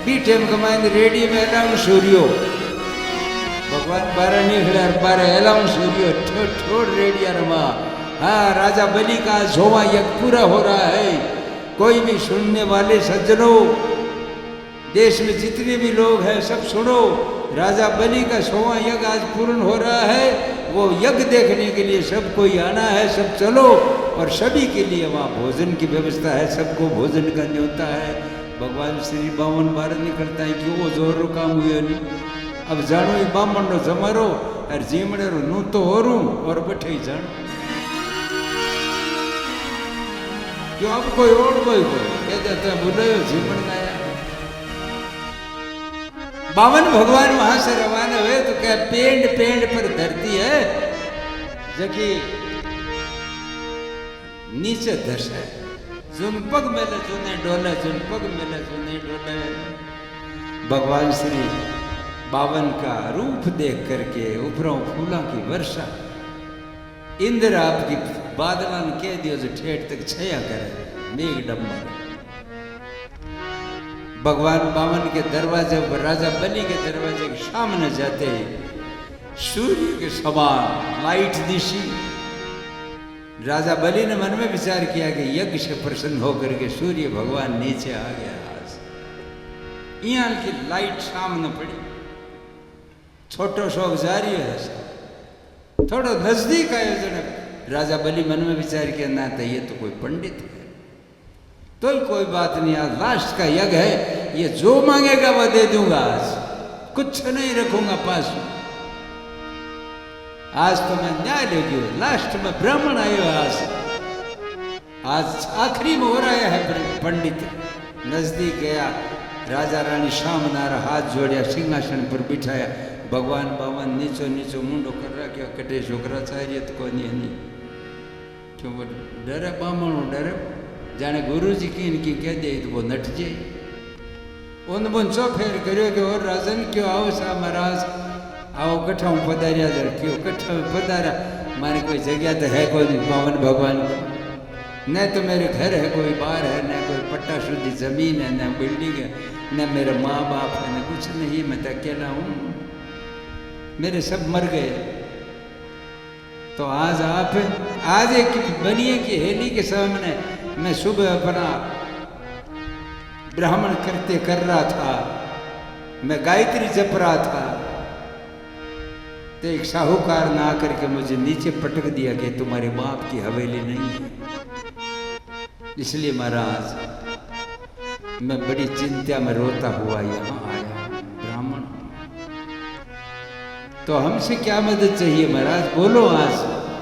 बीटे में कमाएंगे रेडी में एलाउंस सूर्यो भगवान 12 निकले 12 एलाउंस सूर्यो ठोड़ रेडिया रमा। हाँ राजा बलि का 100वां यज्ञ पूरा हो रहा है। कोई भी सुनने वाले सज्जनों देश में जितने भी लोग हैं सब सुनो राजा बलि का 100वां यज्ञ आज पूर्ण हो रहा है। वो यज्ञ देखने के लिए सब कोई आना है सब चलो और सभी के लिए वहाँ भोजन की व्यवस्था है सबको भोजन का न्योता है। भगवान श्री 52 निकलता है क्यों वो जोर काम हुए नहीं अब जानो ही बामण नो जमारो और जीमड़े रो नू तो होरू और बैठे ही जानो क्यों अब कोई और कोई कहते हैं बुलायो जीमण गाया। 52 भगवान वहां से रवाना हुए तो क्या पेड़ पर धरती है जबकि नीचे धस है जुन पग मेले जुने डोले जुन पग मेले जुने डोले। भगवान श्री 52 का रूप देख करके ऊपरों फूलों की वर्षा इंद्र आपकी बादलन कह दियो जो ठेठ तक छया करे मेघ डम्बर। भगवान 52 के दरवाजे पर राजा बलि के दरवाजे के सामने जाते सूर्य के समान लाइट दिशी। राजा बलि ने मन में विचार किया कि यज्ञ से प्रसन्न होकर के सूर्य भगवान नीचे आ गया। आज यहाँ की लाइट सामने पड़ी छोटो शौक जारी है थोड़ा नजदीक आयो जन राजा बलि मन में विचार किया ना तो ये तो कोई पंडित है तो कोई बात नहीं आज लास्ट का यज्ञ है ये जो मांगेगा वह दे दूंगा आज कुछ नहीं रखूंगा पास में। आज तो मैं न्याय लेगी लास्ट में ब्राह्मण आयो आज आखिरी में हो रहा है पंडित। नजदीक गया राजा रानी सामनारा हाथ जोड़िया सिंहासन पर बिठाया। भगवान 52 नीचो नीचो मुंडो कर रहा क्या कटे छोकरा चाहिए तो कोई नहीं क्यों बोले डरे बामणो डरे जाने गुरु जी की इनकी कह दे तो वो नट जाए। उन बुनसो फेर करो कि और राजन क्यों आओ सा महाराज आओ कट्ठा हूँ पधारिया जर क्यों कट्ठा में पधारा मारे कोई जगह तो है कोई पावन भगवान की न तो मेरे घर है कोई बार है न कोई पट्टा शुद्धि जमीन है न बिल्डिंग है न मेरे माँ बाप है न कुछ नहीं मैं तो अकेला हूँ मेरे सब मर गए। तो आज आप आज एक बनिए की हेली के सामने मैं सुबह अपना ब्राह्मण करते कर रहा था मैं गायत्री जप रहा था तो एक साहूकार ने आकर के मुझे नीचे पटक दिया कि तुम्हारे बाप की हवेली नहीं है। इसलिए महाराज मैं बड़ी चिंता में रोता हुआ यहाँ आया ब्राह्मण। तो हमसे क्या मदद चाहिए महाराज बोलो। आज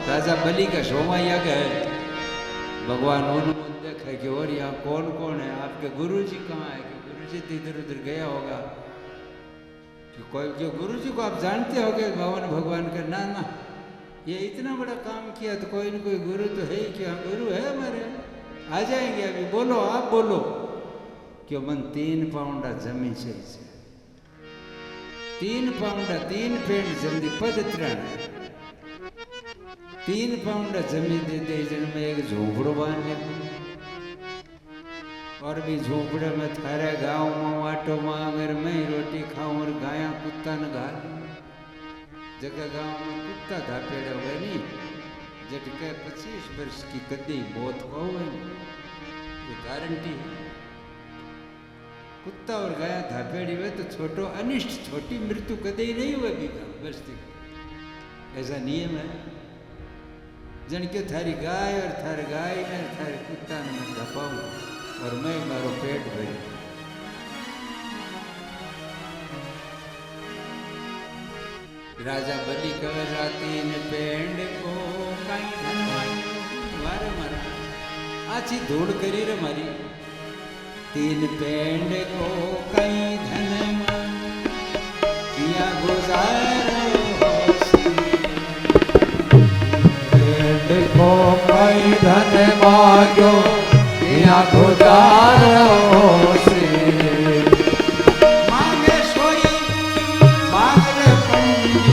राजा बलि का 100वां यज्ञ है। भगवान उन्होंने देखा कि और यहाँ कौन कौन है आपके गुरु जी कहाँ है कि गुरु जी इधर उधर गया होगा कि कोई जो गुरु जी को आप जानते हो कि भगवान का ना ये इतना बड़ा काम किया तो कोई न कोई गुरु तो है ही। क्या गुरु है हमारे आ जाएंगे अभी बोलो आप बोलो कि मन 3 पाउंड जमी છે 3 पाउंड 3 पेंड जल्दी पद त्रण 3 पाउंड जमी दे दे जन में एक झोपड़ो बांध ले और भी झोपड़े में थारे गांव में वाटो में अगर मैं रोटी खाऊं और गाया कुत्ता न घाल जगह गांव में कुत्ता धापेड़ा हुए नहीं झटके 25 वर्ष की कदी बहुत हुए ये गारंटी है कुत्ता और गाया धापेड़ी हुए तो छोटो अनिष्ट छोटी मृत्यु कदे ही नहीं हुए भी बस्ती ऐसा नियम है जन के थारी गाय और थारे गाय ने थारे कुत्ता ने मैं धपाऊं और मैं मारो पेट भरी राजा बलि कवर राती ने पेंड को काई धनवाई वारे मारा आची धूड़ करी रे मारी 3 पेंड को कई धन किया गुजारो पेंड को कई धन मांगो किया गुजारो मांगे सोई मांगले पंडित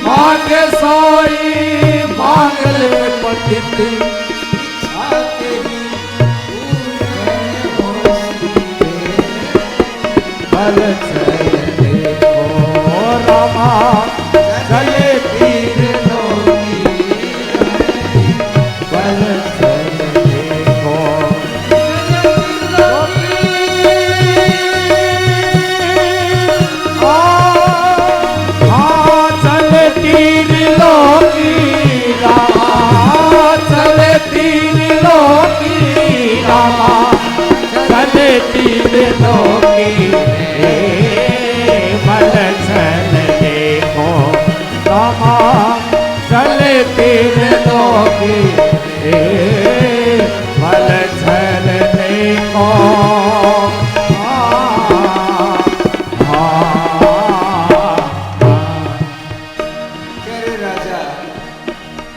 मांगे सोई मांगले पंडित इच्छा तेरी बल चले देखो रामा चले तीर लोगी बल चले देखो चले तीर लोगी रामा चले तीर लोगी रामा चले तीर लोगी बल चल देखो रामा चले तीर लोगी बल चल देखो करे राजा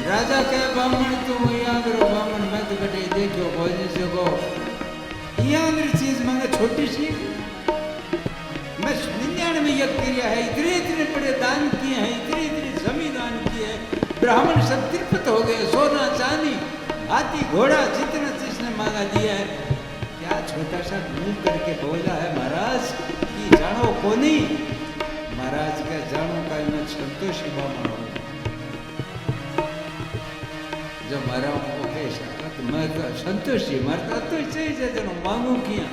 राजा कहे बामण तुम यहाँ करो बामण मैं तो कटे देखो बोल सको यहाँ चीज मांगे छोटी सी मैं 99 में यज्ञ किया है इतने इतने बड़े दान किए हैं इतने इतने जमीन दान किए हैं ब्राह्मण सब तृप्त हो गए सोना चांदी हाथी घोड़ा जितना जिसने मांगा दिया है क्या छोटा सा मुंह करके बोला है महाराज कि जानो को नहीं महाराज का जानो का मैं संतोषी बामण हूँ जब मारा को कैसा तो मैं संतोषी मारता तो चाहिए जनो मांगू किया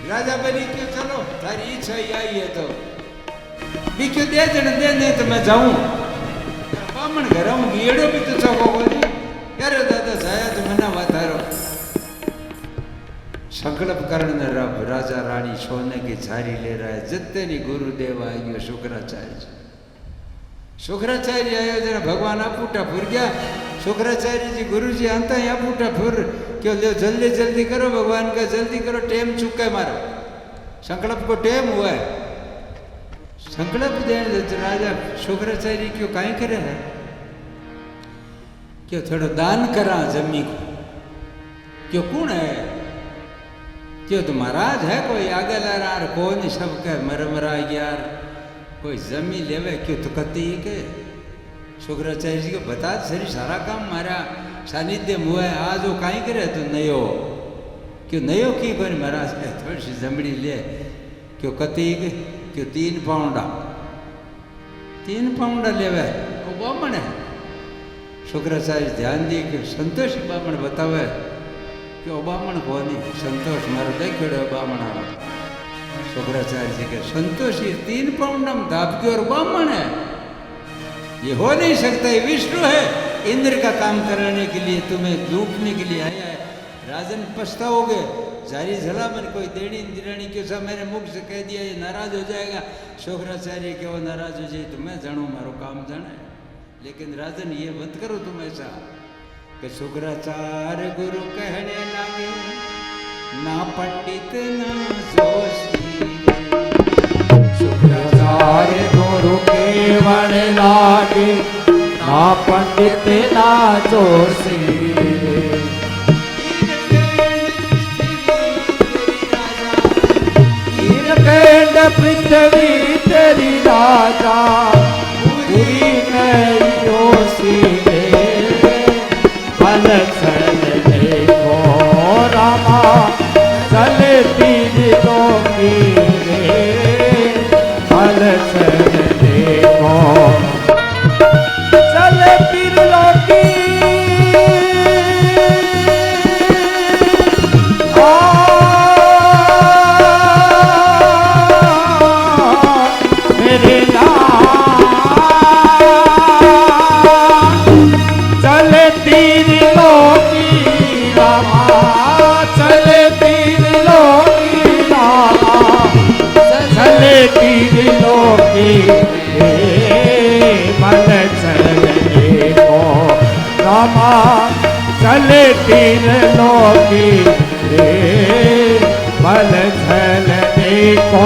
राजा बनी क्यों चलो थारी इच्छा ही आई है तो भी क्यों दे दे तो मैं जाऊं बामण घर आऊं गेड़ो भी तो चौको बोली यार दादा जाया तो मना वातारो संकल्प करने रब राजा रानी सोने की झारी ले रहा है जितने गुरुदेव आयो शुक्राचार्य शुक्राचार्य आयो जरा भगवान आपूटा फुर गया शुक्राचार्य जी गुरु जी आता है आपूटा फुर क्यों लो जल्दी जल्दी करो भगवान का जल्दी करो टेम चुका है मारो संकल्प को टेम हुआ है संकल्प देने राजा शुक्राचार्य क्यों काई करे है क्यों थोड़ा दान करा जमी को क्यों कौन है क्यों तो महाराज है कोई आगे ला रहा कौन सब कह मरमरा यार कोई जमी लेवे क्यों तो कती के शुक्राचार्य जी को बता सरी सारा काम मारा सानिध्य मुआ है आज वो काई करे तो नयो क्यों नयो की कोई महाराज थोड़ी सी जमड़ी ले क्यों कती के क्यों 3 पाउंड लेवे वो बामण है शुक्राचार्य ध्यान दी कि संतोषी बामण बतावे कि वो बामण को नहीं संतोष मारो देखो बामण आवा शुक्राचार्य जी के संतोषी 3 पाउंड में दाबकी और बामण है ये हो नहीं सकता ये विष्णु है इंद्र का काम कराने के लिए तुम्हें लूटने के लिए आया है राजन पछताओगे जारी झला मन कोई देनी दिरानी क्यों सा मेरे मुख से कह दिया ये नाराज हो जाएगा शुक्राचार्य के वो नाराज हो जाए तो मैं जानू मारो काम जाना है लेकिन राजन ये मत करो तुम ऐसा कि शुक्राचार्य गुरु कहने लगे ना पंडित ना जोशी शुक्राचार्य गुरु केवल लागे ना पंडित ना जोशी चले तीर लोकी रे बल झलने को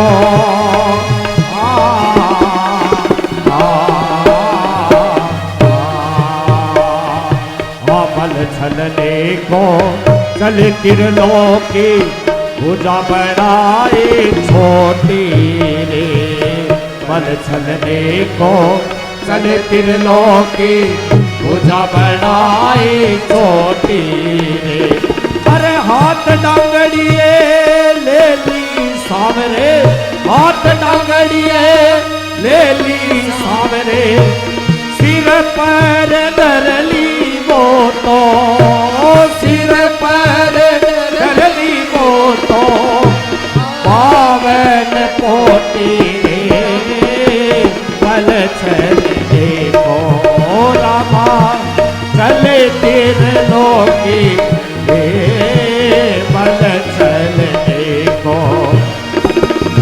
बल झलने को चले तीर लोकी भुजा बढ़ाए छोटी रे बल छलने को चले त्रिलोकी भुजा बढ़ाए छोटी रे अरे हाथ डांगड़िए ले ली सावरे हाथ डांगड़िए ले ली सावरे सिर पर धरली वो तो सिर पर धरली वो तो पावन पोटी रे बल छलने को रामा चले तीर लोकी रे बल छलने को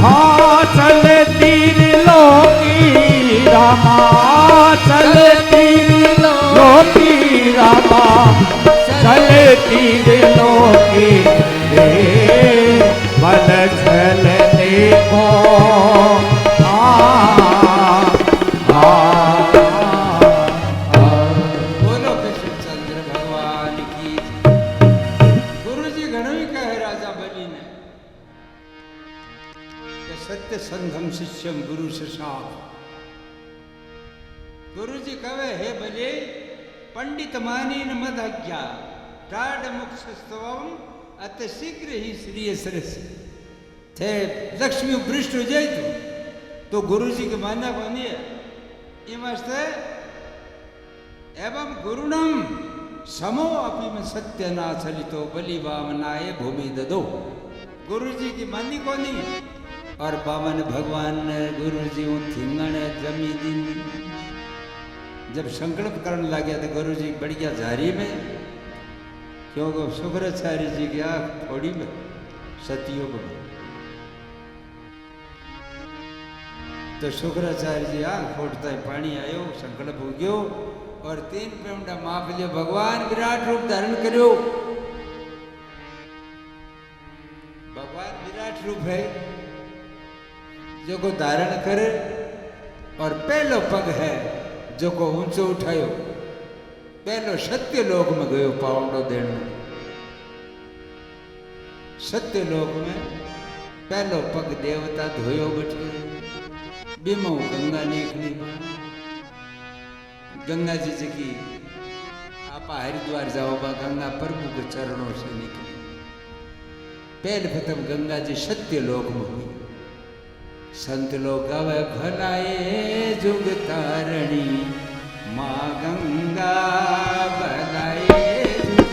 हाँ चले तीर लोकी रामा चले तीर लोकी रामा चले तीर लोकी रे बल छलने को बोलो कृष्णचंद्र भगवान की। गुरु जी घणो ही कहे राजा बलि ने कि सत्य संघम शिष्यम गुरु शिशाप। गुरु जी कहे हे बलि पंडित मानी न मद अज्ञा टाढ़ मुख स्तवम अत शीघ्र ही श्री सरस थे लक्ष्मी पृष्ठ हो जाए तो गुरु जी के मानना कौन है ये मस्त है एवं गुरुणम समो अपि में सत्य ना चलितो बलि वामनाए भूमि ददो। गुरु जी की मानी कोनी और बामन भगवान ने गुरु जी थिंगण जमी दिन जब संकल्प करने लगे तो गुरु जी बढ़िया झारी में क्योंकि शुक्राचार्य जी की आँख थोड़ी में सतयुग में तो शुक्राचार्य जी आँख फोड़ता है पानी आयो संकल्प हो गयो और 3 पेमड़ा माप लियो भगवान विराट रूप धारण करो। भगवान विराट रूप है जो को धारण करे और पहलो पग है जो को ऊंचो उठायो पहलो सत्य लोक में गयो पावड़ो देण सत्य लोक में पहलो पग देवता धोयो बैठे बीमो गंगा निकली गंगा जी की आप हरिद्वार जाओ बा गंगा प्रभु के चरणों से निकली पहले प्रथम गंगा जी सत्य लोक में हुई। संत लोग गावे भलाए जुग तारणी माँ गंगा भलाए जुग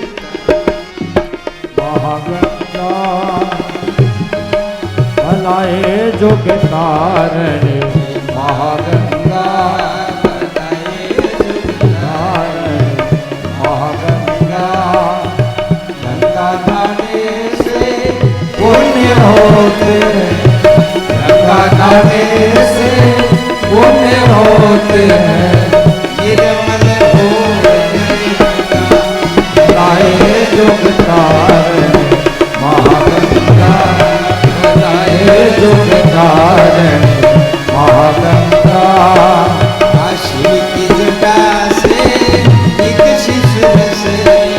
महागंगा भलाए जुग तारणी महागंगा भलाए जुग तारणी महागंगा गंगा नाने से पुण्य होते गंगा नाने से पुण्य होते हैं निर्मल हो लाए जुग तारणी महागंगा लाए जुग तारणी महागंगा शिव की जटा से विकसित सुरसरी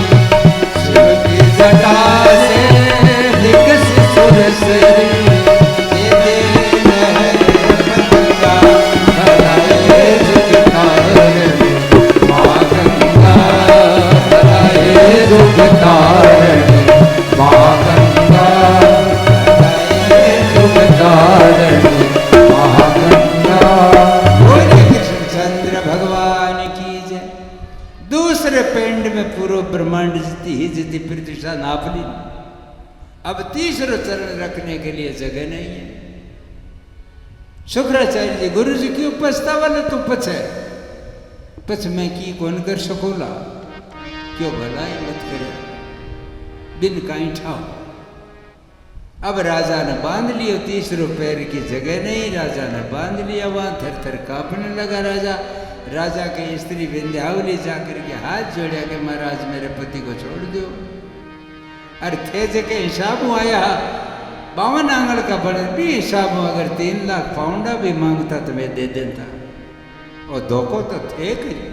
शिव की जटा से विकसित सुरसरी ब्रह्मांड जितनी ही जितनी प्रतिष्ठा नाप ली अब तीसरा चरण रखने के लिए जगह नहीं है। शुक्राचार्य जी गुरु जी क्यों पछतावा ले तू पछ मैं की कौन कर सकोला क्यों भलाई मत करे बिन काई ठाओ। अब राजा ने बांध लियो तीसरो पैर की जगह नहीं राजा ने बांध लिया वहां थर थर कांपने लगा राजा राजा की स्त्री विंध्यावली जाकर के हाथ जोड़ा कि महाराज मेरे पति को छोड़ दो। अरे थे जे के हिसाब में आया 52 आंगल का बड़े भी हिसाब में अगर 3 लाख पाउंडा भी मांगता तो मैं दे देता। और धोखो तो थे करी।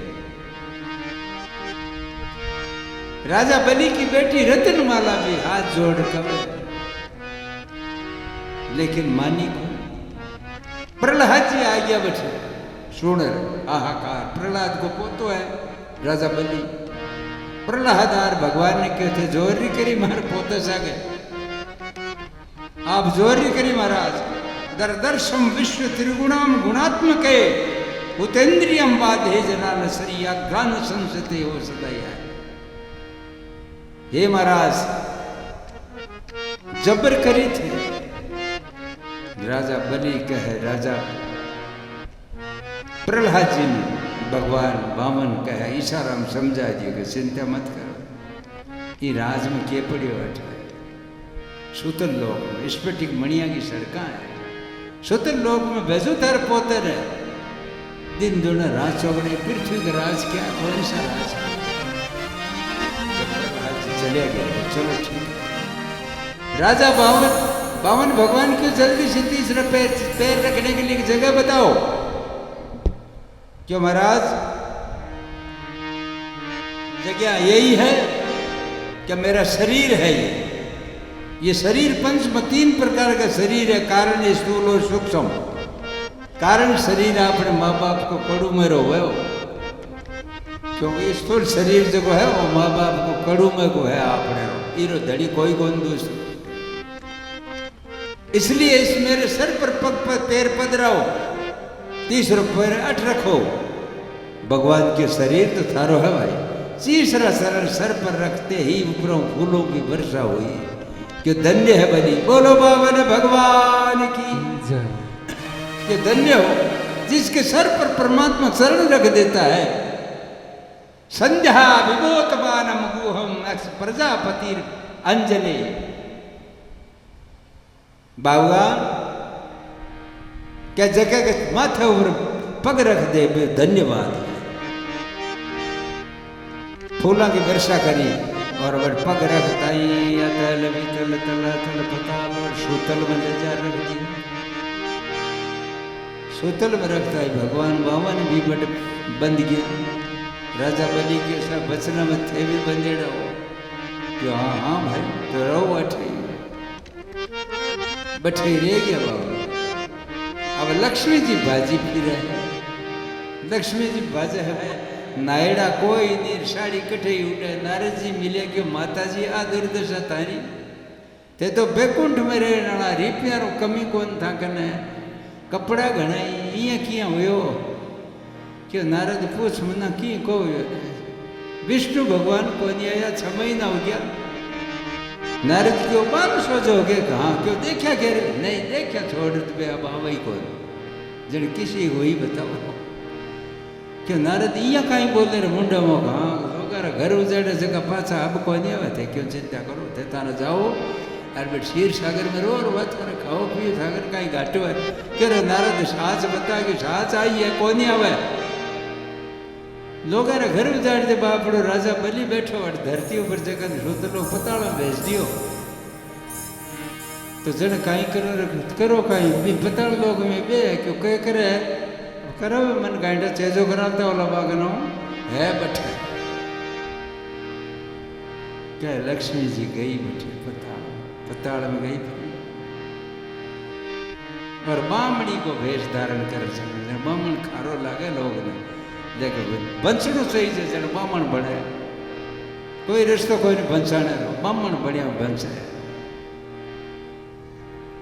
राजा बलि की बेटी रत्नमाला भी हाथ जोड़ कर, लेकिन मानी को प्रहलाद जी आ गया बैठे सुन हाहाकार। प्रहलाद को पोतो है राजा बलि। प्रहलाद आर भगवान ने कहे थे जोरी करी मार पोते सागे, आप जोरी करी महाराज। दरदर्शम विश्व त्रिगुणाम गुणात्मक उतेन्द्रियम बाधे जनान सरिया ज्ञान संसते हो सदैया। हे महाराज जबर करी थे। राजा बलि कहे राजा प्रहलाद जी ने भगवान वामन कहे इशारा में समझा दिए कि चिंता मत करो। ये राज में के पड़ियो बैठा है सुतल लोक में स्फटिक मणिया की सड़का है। सुतल लोक में भेजो तार पोतर है दिन दोनों राज चौगड़े पृथ्वी का राज क्या कौन सा राज है। चले गए चलो ठीक। राजा बावन भगवान क्यों जल्दी से तीसरा पैर रखने के लिए एक जगह बताओ। क्यों महाराज जगह यही है कि मेरा शरीर है ये शरीर पंच में 3 प्रकार का शरीर है। कारण स्थूल और सूक्ष्म। कारण शरीर अपने माँ बाप को कड़ू में रोवे, क्योंकि स्थूल शरीर जो है वो माँ बाप को कड़ू में को है आपने इरो धड़ी कोई कौन दूसरी। इसलिए इस मेरे सर पर पग पर पैर पधराओ, तीसरा पैर अट रखो। भगवान के शरीर तो थारो है भाई। तीसरा सरल सर पर रखते ही ऊपरों फूलों की वर्षा हुई कि धन्य है बलि। बोलो बावन भगवान की कि धन्य हो जिसके सर पर परमात्मा शरण रख देता है। संध्या विभोतमानम गुहम प्रजापति अंजलि। बाबा क्या जगह के माथे ऊपर पग रख दे धन्यवाद। फूलों की वर्षा करी और वह पग रखता ही अतल वितल तलातल पताल और सूतल में ले जा रख दी। सूतल में रखता है भगवान बावन भी बड़ बंद गया। राजा बलि के सब बचना में थे भी बंदेड़ा हो कि हाँ हाँ भाई तो रहो अठे बठे रह गया बाबा। अब लक्ष्मी जी बाजी फिर है। लक्ष्मी जी बाजे है नायड़ा कोई नहीं साड़ी कठे उठे। नारद जी मिले कि माता जी आ दुर्दशा तारी ते तो बैकुंठ में रहना रिपियारो कमी कौन था कने कपड़ा घणाई इं किया हुयो कि नारद पूछ मना की को विष्णु भगवान को नहीं आया 6 महीना हो गया। नारद क्यों 1200 जो हो गए कहाँ क्यों देखा कह रहे नहीं देखा छोड़ दे अब आवई कौन जन किसी हुई बताओ। क्यों नारद इं कहीं बोले रे मुंडा में कहाँ लोग घर उजाड़े जगह पाछा अब को नहीं आवे थे क्यों चिंता करो थे ताना जाओ अरे बेट क्षीर सागर में रो और बात करे खाओ पियो सागर कहीं घाटो है कह रहे नारद साच बता कि साच आई है कौन नहीं आवे। लोग घर उजाड़ दे बापड़ो राजा बलि बैठो और धरती ऊपर जगह रोतलो पताड़ा भेज दियो तो जन कहीं करो कहीं भी पताड़ लोग में बे क्यों कह करे करो मन गांडा चेजो कराता वाला बागनो है बैठे। क्या लक्ष्मी जी गई बैठे पताड़ में गई और बामणी को वेश धारण कर बामण खारो लागे लोग ने देखो बंसणु सही है जन बामण बने कोई रिश्तो कोई नहीं बंसाने रो बामण बढ़िया बंस है।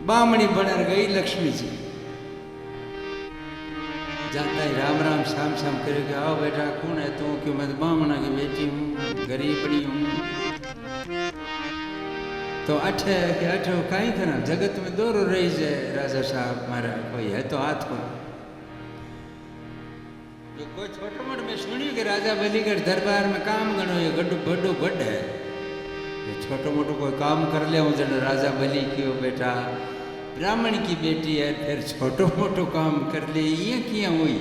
बामणी बने गई लक्ष्मी जी जाता ही राम राम शाम शाम करेगा आओ बेटा कौन है तू क्यों मैं बामणा की बेटी हूँ गरीबड़ी हूँ तो अठे के अठो कहीं करा जगत में दोरो रही जाए राजा साहब मारा कोई है तो हाथ को जो कोई छोटो मोटो में सुनियो कि राजा बलिगढ़ दरबार में काम गणो ये गड्ढो बड्डो बड्ड है ये छोटो मोटो कोई काम कर ले हूँ जन राजा बलि क्यों बेटा ब्राह्मण की बेटी है फिर छोटो मोटो काम कर ले ये किया हुई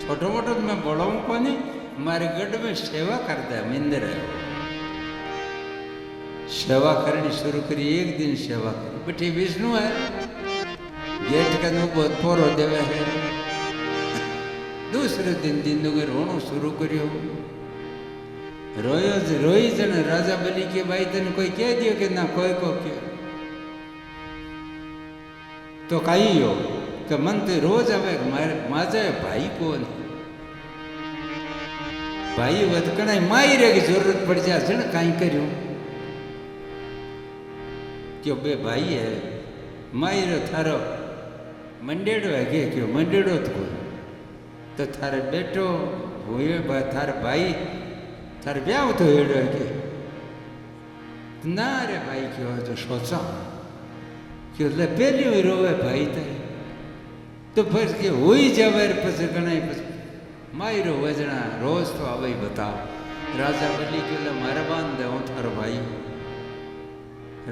छोटो मोटो तो मैं बोलाऊं को नहीं, हमारे गढ़ में सेवा करता है मिंदर है। सेवा करनी शुरू करी, एक दिन सेवा करी, बेटी विष्णु है गेट का नु बहुत पोरो देवे है। दूसरे दिन दिन दुगे रोणो शुरू करियो, रोई जन राजा बलि के भाई तेन कोई कह दियो कि ना कोई को क्यों तो कही हो कि मन ते रोज आवे माजे भाई को नहीं, भाई वधकना माई रे की जरूरत पड़ जाए न कहीं करियो क्यों बे भाई है माई रो थारो मंडेड़ो है के क्यों मंडेड़ो तो थारे बेटो हुए थारे भाई थारे ब्याह तो हेड़ो है के ना रे भाई क्यों तो सोचा क्यों ले पहली हुई रोवे भाई तो फिर के हो ही जावे पसे गणाई पसे माई रो वजना रोज तो आवे बताओ राजा बलि के लिए मारा बांध दे थारो भाई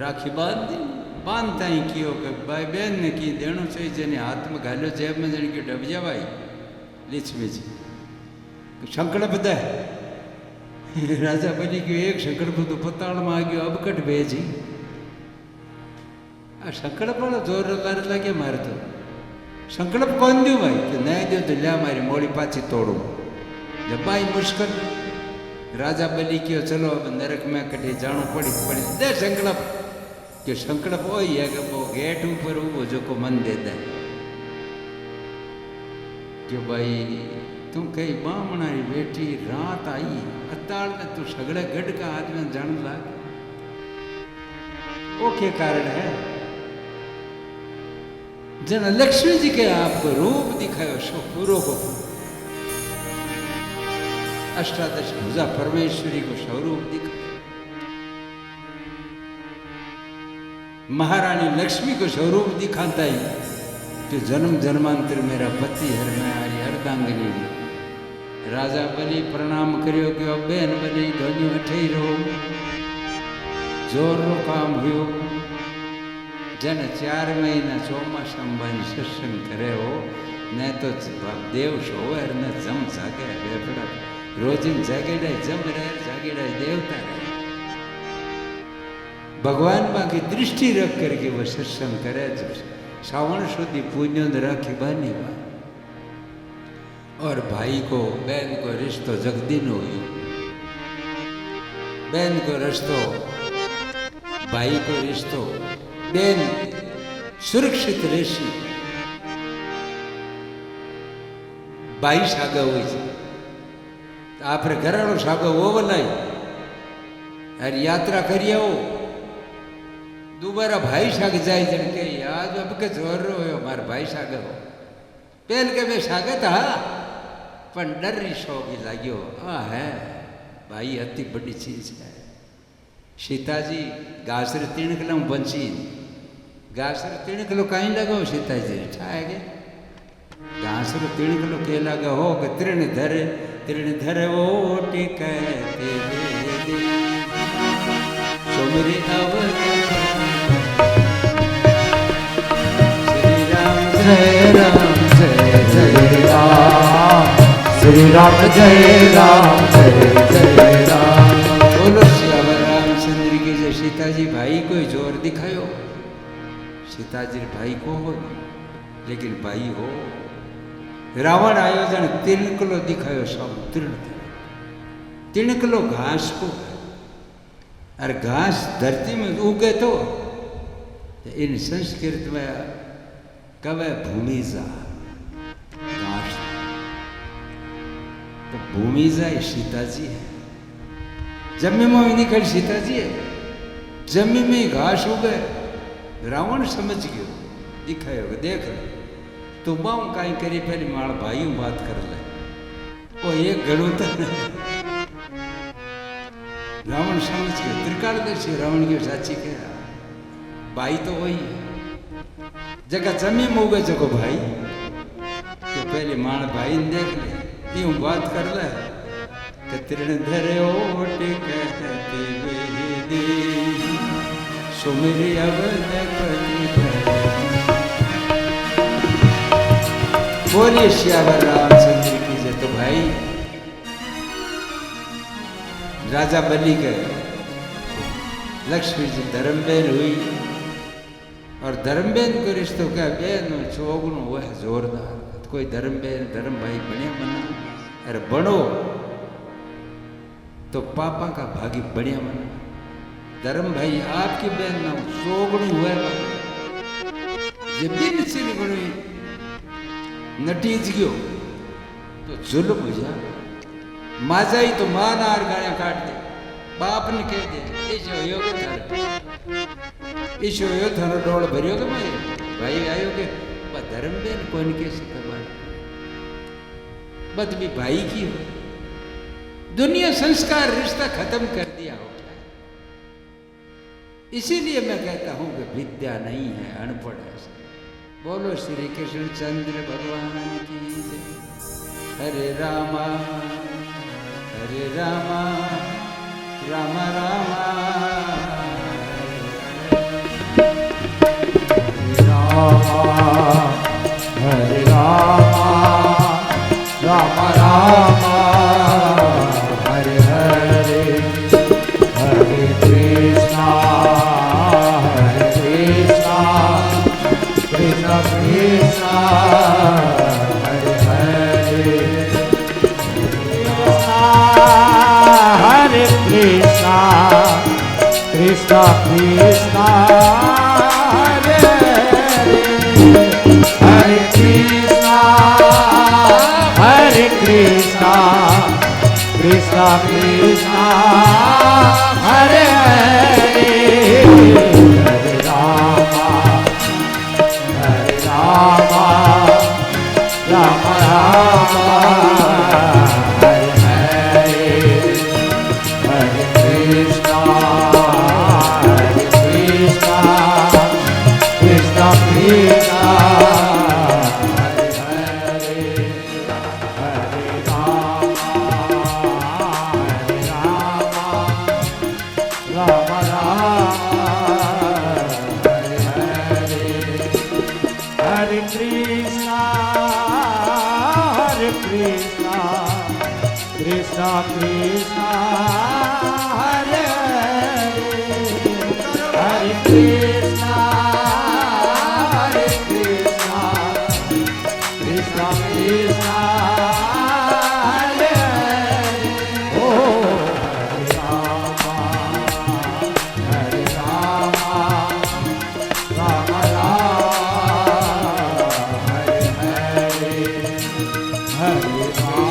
राखी बांध दी बांधता ही कियो कि भाई बहन ने की देणो चाहिए जेने हाथ में घालो जेब में जन की डब जा भाई लिच में संकल्प दे राजा बलि के एक संकल्प तो पताल में आ गयो अब कट भेजी आ संकल्प वाला जोरदार लगे मारे तो संकल्प कौन दू भाई कि नहीं दो तो लिया मारी मोड़ी पाची तोड़ू जब भाई मुश्किल राजा बलि कियो चलो अब नरक में कटे जाणू पड़ी दे संकल्प कि संकल्प वो ही है कि वो गेट ऊपर वो जो को मन देता है कि भाई तू कई बामणारी बेटी रात आई अताड़ में तू सगड़े गढ़ का आदमी जान लाग वो क्या कारण है जन लक्ष्मी जी के आपको रूप दिखायो सो पूरो को अष्टादश भुजा परमेश्वरी को स्वरूप दिखाया महारानी लक्ष्मी को स्वरूप दिखाता ही जो जन्म जन्मांतर मेरा पति हर मैं हरी हरदांगनी राजा बलि प्रणाम करियो कि बेन बलि दोनों अठे रहो जोर रो काम हुयो जन 4 महीना ચોમાસા में सत्संग करे हो न तो देव सोवे न जम जागे बेफड़ा रोजिन जागेड़े जम रहे जागेड़े देवता रहे भगवान बाकी दृष्टि रख करके वो सत्संग करे श्रावण शुद्धि पुण्य राखी बानी बा और भाई को बहन को रिश्तो जगदीन हो बहन को रिश्तो भाई को रिश्तो बेन सुरक्षित રહેશે भाई सागा હોય છે આપણે ઘરાણો સાગો ઓવલાય और यात्रा करिए हो दोबारा भाई साग जाए जन के आज अब के जोर रो हमारे भाई साग हो पहल के मैं सागे था पर डर शो भी लाग्यो है भाई अति बड़ी चीज है सीताजी गासर 3 किलो बंची गासर 3 किलो कहीं लगो सीताजी ठाएगे गासर 3 किलो के लगा हो कि त्रिण धरे वो टिके सुमरी अवध जय राम जय जय राम श्री राम जय राम जय जय राम बोलो श्यावर रामचंद्र की जय। सीताजी भाई को जोर दिखायो सीताजी भाई को हो लेकिन भाई हो रावण आयोजन 3 किलो दिखायो सब 3 किलो घास को और घास धरती में उगे तो इन संस्कृत में कवे भूमिजा घास तो भूमिजा सीताजी है जमी में निकल सीताजी है जमी में घास उगे रावण समझ गयो दिखायो देख तू बाऊ कहीं करी पहले माड़ भाई बात कर ले वो एक घड़ो तो रावण समझ गयो त्रिकालदर्शी रावण की साची के भाई तो वही है जगह जमी में उगे जगो भाई तो पहले माड़ भाई ने देख ले यूं बात कर ले कतरण धरे ओटे कहते वेदी सुमिरी अवध बोलिए श्यावर रामचंद्र की जय। भाई राजा बलि के लक्ष्मी जी धर्मबेन हुई और धर्मबेन को रिश्तो क्या बेन चोगणु हुआ है जोरदार। कोई धर्मबेन धर्म भाई बढ़िया बना अरे बनो तो पापा का भागी बढ़िया बना। धर्म भाई आपकी बहन ना चोगणु हुआ ये बिन सिर बनी नटीज गयो तो जुल्म हो जा माजाई तो मां नार गाया काट दे बाप ने कह दे ईशो योग ईशो यो थारो डोल भरियो के मैं भाई आयो के धर्म बेन कौन कैसे करवा बद भी भाई की हो दुनिया संस्कार रिश्ता खत्म कर दिया हो। इसीलिए मैं कहता हूं कि विद्या नहीं है अनपढ़ है। बोलो श्री कृष्ण चंद्र भगवान की जय। हरे रामा राम रामा हरे Rama Ram Rama Hare Hare Hare Krishna Krishna Krishna Hare Hare Hare Krishna Krishna Krishna Hare Hare Krishna Krishna Krishna Hare Hare Hare Rama Ram Rama Hare Hare Hare Krishna Krishna Krishna Krishna Krishna Hare Hare Krishna Krishna Krishna Hare Oh Hare Rama Rama Hare Hare Hare Rama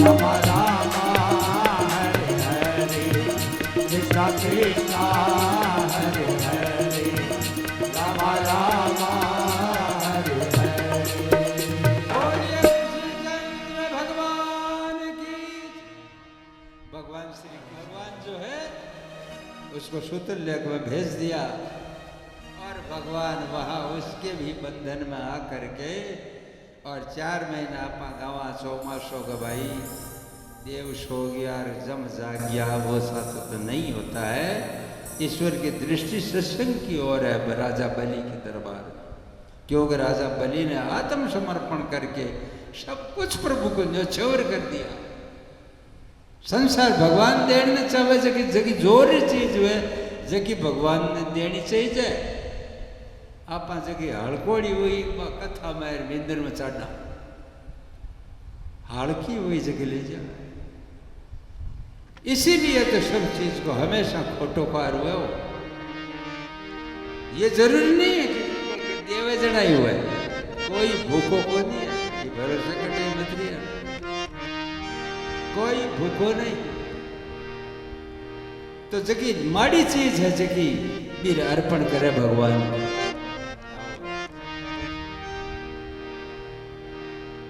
Rama Rama Hare Hare Krishna Krishna Hare Hare Rama Rama Hare Hare बोलिए श्री चंद्र भगवान की। भगवान जो है उसको सूत्र लेख में भेज दिया और भगवान वहाँ उसके भी बंधन में आकर के और 4 महीना आपा गावा चौमासों का भाई देव सो गया और जम जाग गया, वो साथ तो नहीं होता है। ईश्वर की दृष्टि सत्संग की ओर है राजा बलि के दरबार, क्योंकि राजा बलि ने आत्मसमर्पण करके सब कुछ प्रभु को न्योछावर कर दिया। संसार भगवान देने चाहे जगी जोर चीज हुए जगी भगवान ने देनी चाहिए। आप जगी हड़कोड़ी हुई कथा में विंदर में चढ़ना हड़की हुई जगह ले जाए। इसीलिए तो सब चीज को हमेशा खोटोकार हुए हो। ये जरूरी नहीं है कि देवे जड़ाई हुआ है, कोई भूखो को नहीं है, ये भरोसा कटे मत रिया, कोई भूखो नहीं। तो जगी माड़ी चीज है जगी बीर अर्पण करे भगवान को।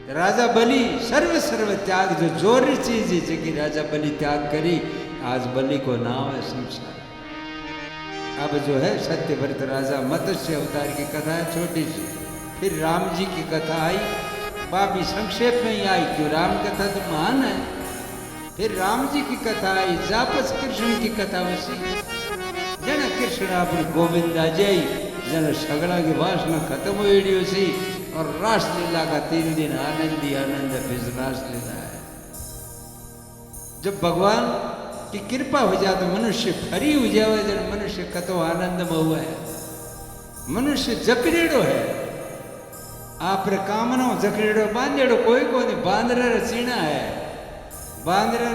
राजा बलि सर्व त्याग जो जोरी चीज है जगी राजा बलि त्याग करी, आज बलि को नाम है संसार। अब जो है सत्यव्रत राजा मत्स्य अवतार की कथा है छोटी सी, फिर राम जी की कथा आई, बाबी संक्षेप में ही आई क्यों राम कथा तो महान है। फिर राम जी की कथा आई, जापस कृष्ण की कथा उसी जन कृष्ण अपने गोविंदा जय जन सगड़ा की वासना खत्म हुई सी और रासलीला का 3 दिन आनंद ही आनंद फिर रासलीला है। जब भगवान की कृपा हो जाए तो मनुष्य फरी हो जाए, जन मनुष्य कतो आनंद में हुआ है। मनुष्य जकड़ेड़ो है, आप कामनो जकड़ेड़ो बांधेड़ो कोई को नहीं, बांदरा चीणा है, बांदरा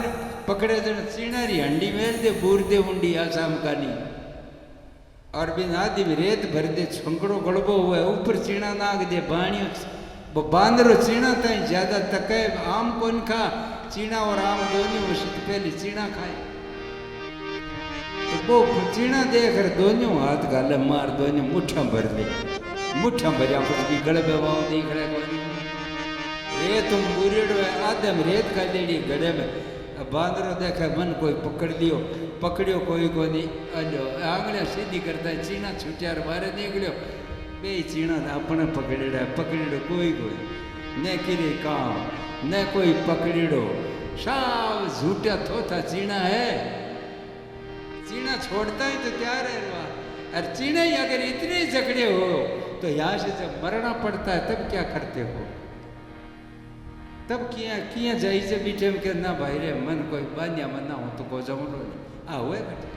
पकड़े जन चीणा री हंडी मेल दे बूर दे उंडी आसाम कानी और बिन आदि में रेत भर दे छंकड़ो गड़बो हुआ है, ऊपर चीणा नाग दे बाणियों वो बांदरो चीणा ताई ज्यादा तके आम कौन खा, चीणा और आम दोनों उसकी पहले चीणा खाए तो वो चीणा देकर दोनों हाथ गाले मार दोनों मुठ्ठा भर दे, मुठ्ठा भरिया कुछ भी गड़े बेवाओ देख रहे कोई रेत तुम बुरेड़ो है आदम रेत का लेडी गड़े में। अब बांदरो देखा मन कोई पकड़ लियो, पकड़ियो कोई को नहीं, अलो आंगलियां सीधी करता है, चीणा छुटिया बाहर निकलियो बे चीणा अपने पकड़ेड़ा पकड़ेड़ो कोई न किरे काम न कोई पकड़ेड़ो, साव झूठा थोथा चीणा है। चीणा छोड़ता ही तो क्या रहवा, और चीणा ही अगर इतने जकड़े हो तो यहाँ से जब मरना पड़ता है तब क्या करते हो, तब किया किया जाई से बीठे में के ना भाई रे मन कोई बान्या मना हो तो को जमलो आ हुए बेटा।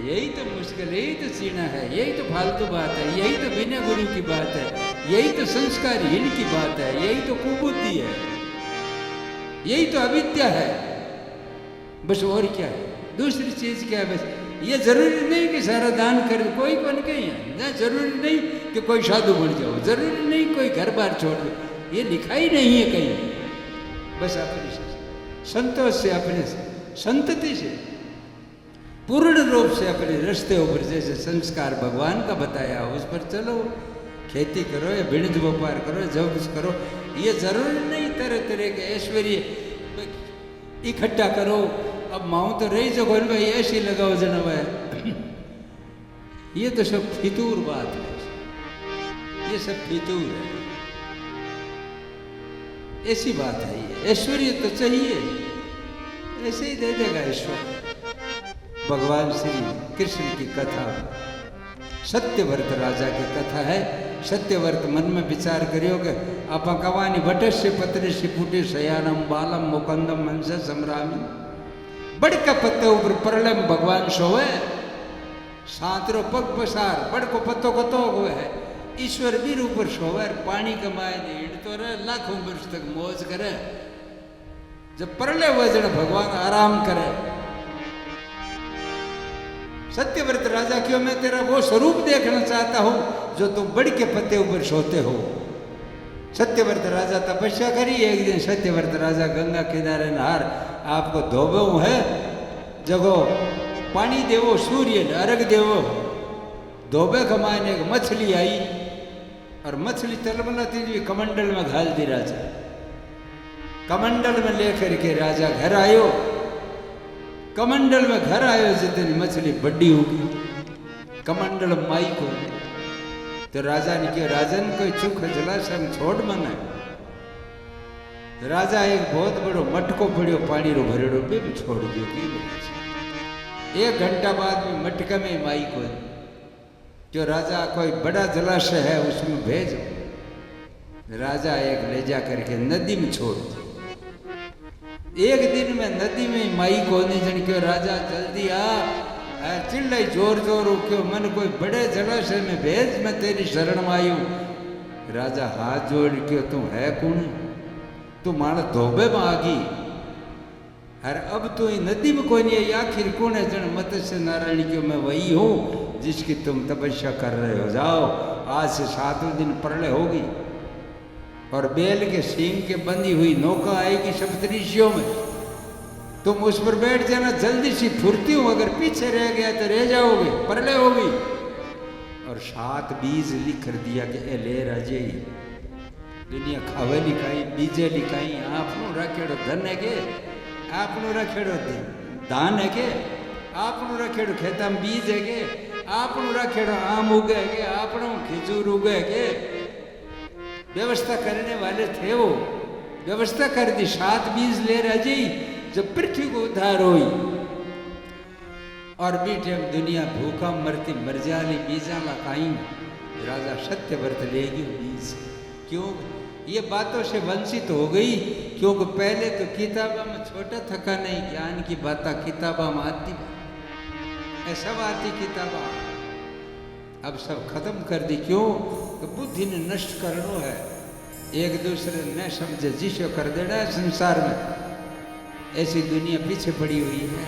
यही तो मुश्किल, यही तो चीणा है, यही तो फालतू बात है, यही तो बिना गुरु की बात है, यही तो संस्कारहीन की बात है, यही तो कुबुद्धि है, यही तो अविद्या है। बस और क्या है, दूसरी चीज क्या है? बस ये जरूरी नहीं कि सारा दान कर कोई कौन कहीं है ना, जरूरी नहीं कि कोई साधु बन जाओ, जरूरी नहीं कोई घर बार छोड़ दो, ये लिखा ही नहीं है कहीं। बस अपने संतोष से अपने संतति से पूर्ण रूप से अपने रास्ते ऊपर जैसे संस्कार भगवान का बताया उस पर चलो, खेती करो या बिणज व्यापार करो, जब कुछ करो, ये जरूरी नहीं तरह तरह के ऐश्वर्य इकट्ठा करो। अब माऊ तो रही जो घर में ऐसी लगाओ जना है, ये तो सब फितूर बात है, ये सब फितूर है, ऐसी बात है। ये ऐश्वर्य तो चाहिए, ऐसे ही दे देगा ईश्वर। भगवान श्री कृष्ण की कथा सत्यव्रत राजा की कथा है। सत्यव्रत मन में विचार करियो कि आप कवानी भटस्य पत्र से फूटे शयानम बालम मुकंदम मनस संग्रामी, बड़ का पत्ते ऊपर परलम भगवान सोवे, सातरो पग पसार बड़ को पत्तो को तो हुए है, ईश्वर वीर ऊपर सोवे, पानी कमाए ईट तो रहे, लाखों वर्ष तक मौज करे, जब परले हुए जन भगवान आराम करे। सत्यव्रत राजा क्यों, मैं तेरा वो स्वरूप देखना चाहता हूं जो तुम बड़ के पत्ते ऊपर सोते हो। सत्यव्रत राजा तपस्या करी। एक दिन सत्यव्रत राजा गंगा किनारे नहार आपको धोबो है जगो पानी देवो सूर्य ने अर्घ देवो। धोबे कमाने एक मछली आई और मछली तलमला तीन कमंडल में घाल दी राजा। कमंडल में लेकर के राजा घर आयो। कमंडल में घर आयो जितनी मछली बड़ी होगी कमंडल माई को। तो राजा ने कहा राजन कोई चुख जलाशय में छोड़ मना। राजा एक बहुत बड़ो मटको पड़ियो पानी रो भरेड़ो भी छोड़ दियो की। एक घंटा बाद में मटका में माई को जो राजा कोई बड़ा जलाशय है उसमें भेजो। राजा एक ले जा करके नदी में छोड़ दिया। एक दिन में नदी में माई को नहीं जन क्यों राजा जल्दी आ चिल्लाई जोर जोर क्यों मन कोई बड़े जलाशय में भेज मैं तेरी शरण में आई हूं। राजा हाथ जोड़ क्यों तू है कौन? तू मानो धोबे में आगी और अब तो ये नदी में कोई नहीं। आखिर कौन है जन मत्स्य नारायण क्यों मैं वही हूं जिसकी तुम तपस्या कर रहे हो। जाओ आज से 7वें दिन प्रलय होगी और बेल के सींग के बंधी हुई नौका आएगी सप्तऋषियों में। तुम उस पर बैठ जाना जल्दी सी फुर्ती हो। अगर पीछे रह गया तो रह जाओगे प्रलय होगी। और 7 बीज लिख कर दिया कि ए ले राजे दुनिया खावे लिखाई बीजे लिखाई आपनो रखेड़ो धन है के आपनो रखेड़ो दान है के आपनो रखेड़ो खेता में बीज है के आपनो रखेड़ो आम उगे के आपनो खिजूर उगे के। व्यवस्था करने वाले थे वो व्यवस्था कर दी। 7 बीज ले राजी जब पृथ्वी को उद्धार हुई और बीटे दुनिया भूखा मरती मरजाली बीजा लगाई। राजा सत्यव्रत ले गई बीज। क्यों ये बातों से वंचित हो गई? क्योंकि पहले तो किताबा में छोटा थका नहीं ज्ञान की बातें किताबा में आती सब आती किताबा। अब सब खत्म कर दी। क्यों? तो बुद्धि ने नष्ट करना है। एक दूसरे न समझे जिसे कर देना है संसार में। ऐसी दुनिया पीछे पड़ी हुई है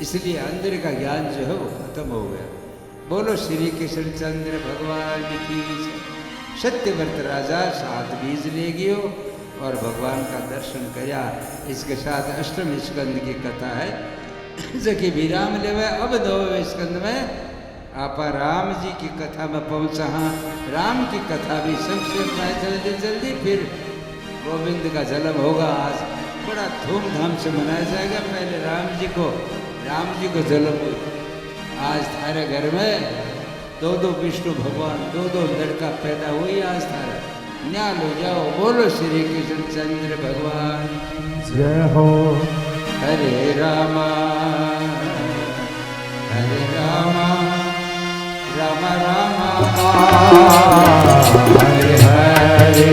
इसलिए अंदर का ज्ञान जो है वो खत्म हो गया। बोलो श्री कृष्ण चंद्र भगवान की। सत्यव्रत राजा 7 बीज ले गयो और भगवान का दर्शन किया। इसके साथ अष्टम स्कंद की कथा है जो कि विराम लेवे। अब 9वें स्कंद में आप राम जी की कथा में पहुंचा। हाँ राम की कथा भी संक्षेप में जल्दी जल्दी फिर गोविंद का जन्म होगा। आज बड़ा धूमधाम से मनाया जाएगा। पहले राम जी को जन्म हुआ। आज थारे घर में 2 विष्णु भगवान 2 लड़का पैदा हुई। आज थारे न्याल हो जाओ। बोलो श्री कृष्ण चंद्र भगवान जय हो। हरे रामा राम राम हरे हरे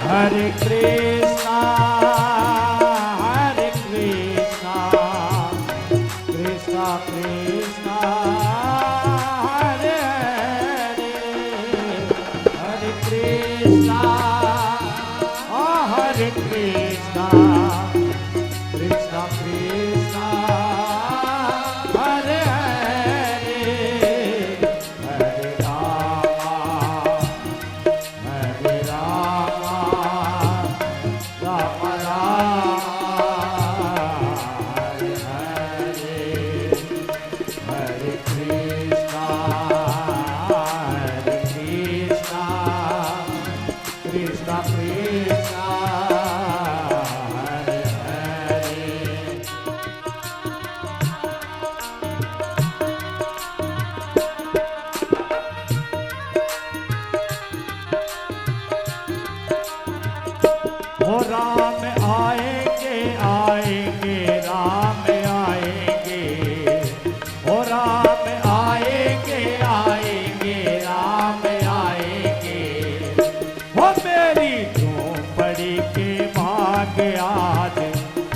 Hare Krishna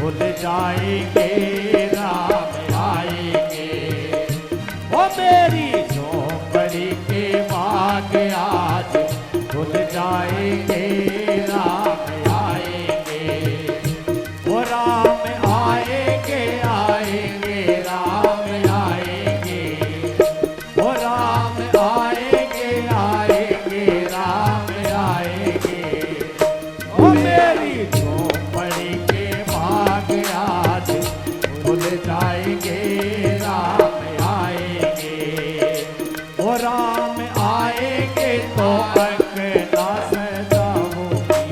भूल जाएंगे राम आएंगे। ओ मेरी झोंपड़ी के बाग आज भूल जाएंगे राम आएंगे। ओ राम आएंगे आएंगे राम आएंगे। ओ राम आएंगे आएंगे राम आएंगे। ओ मेरी झोंपड़ी के बाग आज भूल जाएंगे राम आएंगे। ओ राम आएंगे तो अंगना सजाऊंगी।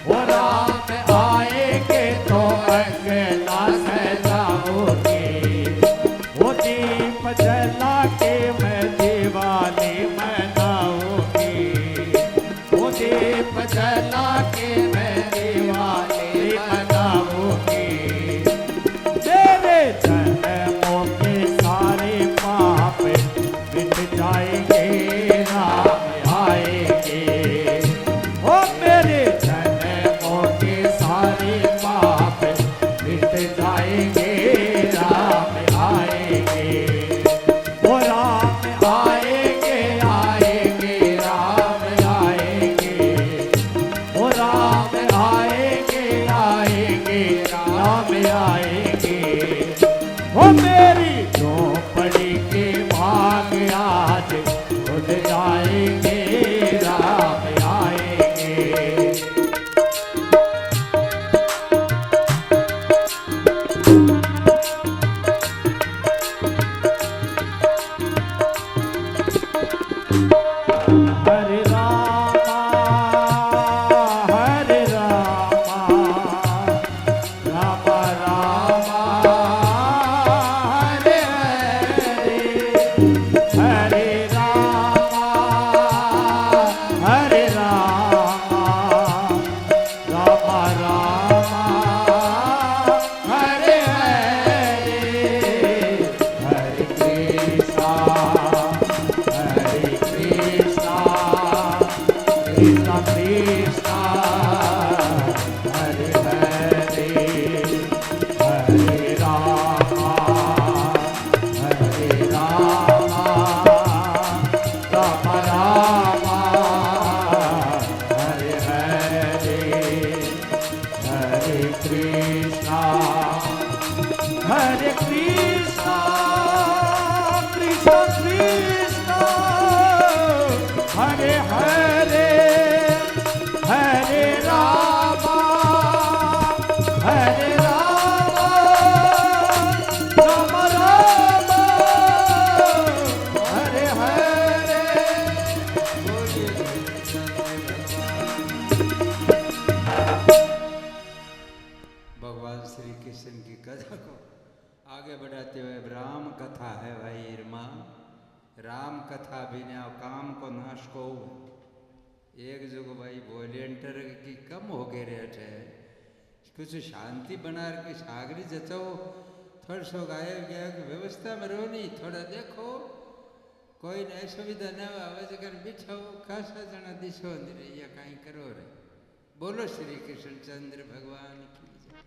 ओ राम आएंगे तो अंगना सजाऊंगी। वो दीप जला के मैं दिवाली मनाऊंगी। वो दीप जला के मैं दिवाली मनाऊंगी। मेरे जन्मों के सारे पाप मिट जाएंगे राम आएंगे। ओ मेरे जन्मों के सारे पाप मिट जाएंगे राम आएंगे। ओ राम आएंगे आएंगे राम आएंगे। ओ राम आएंगे आएंगे राम आएंगे। ओ मेरी झोंपड़ी के भाग आज खुद जाएंगे राम आएंगे। हरे रामा हरे रामा रामा रामा हरे हरे। हरे रामा हरे रामा रामा रामा हरे हरे। हरे कृष्णा हरे कृष्णा कृष्णा कृष्णा हरे हरे। हरे रामा रामा रामा हरे हरे। हरे कृष्णा कृष्णा कृष्णा हरे हरे। हरे रामा रामा रामा हरे हरे। भगवान श्री कृष्ण की कथा को आगे बढ़ाते हुए राम कथा है भाई इरमा। राम कथा बिना काम को नाश को एक जगह भाई वॉलेंटियर की कम हो गए रहते है। कुछ शांति बना के सागरी जचो थोड़ा सो गायब गया कि व्यवस्था में रहो नहीं। थोड़ा देखो कोई ने सुविधा न आवे जगह बिछो खासा जना दिशो या कहीं करो रे। बोलो श्री कृष्ण चंद्र भगवान की जय।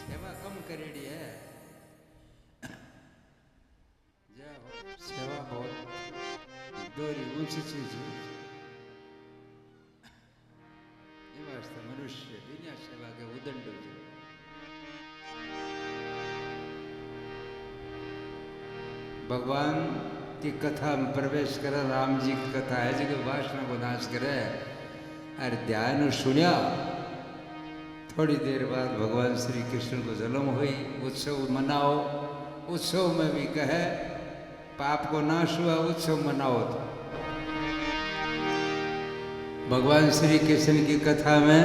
सेवा कम करेड़ी है। सेवा बहुत दोरी ऊंची चीज है। ये वास्ते मनुष्य बिना सेवा के उदंड हो जाए। भगवान की कथा में प्रवेश करे। राम जी की कथा है जो वासना को नाश करे। अरे ध्यान सुनिया। थोड़ी देर बाद भगवान श्री कृष्ण को जन्म हुई। उत्सव मनाओ। उत्सव में भी कहे पाप को नाश हुआ उत्सव मनाओ। तो भगवान श्री कृष्ण की कथा में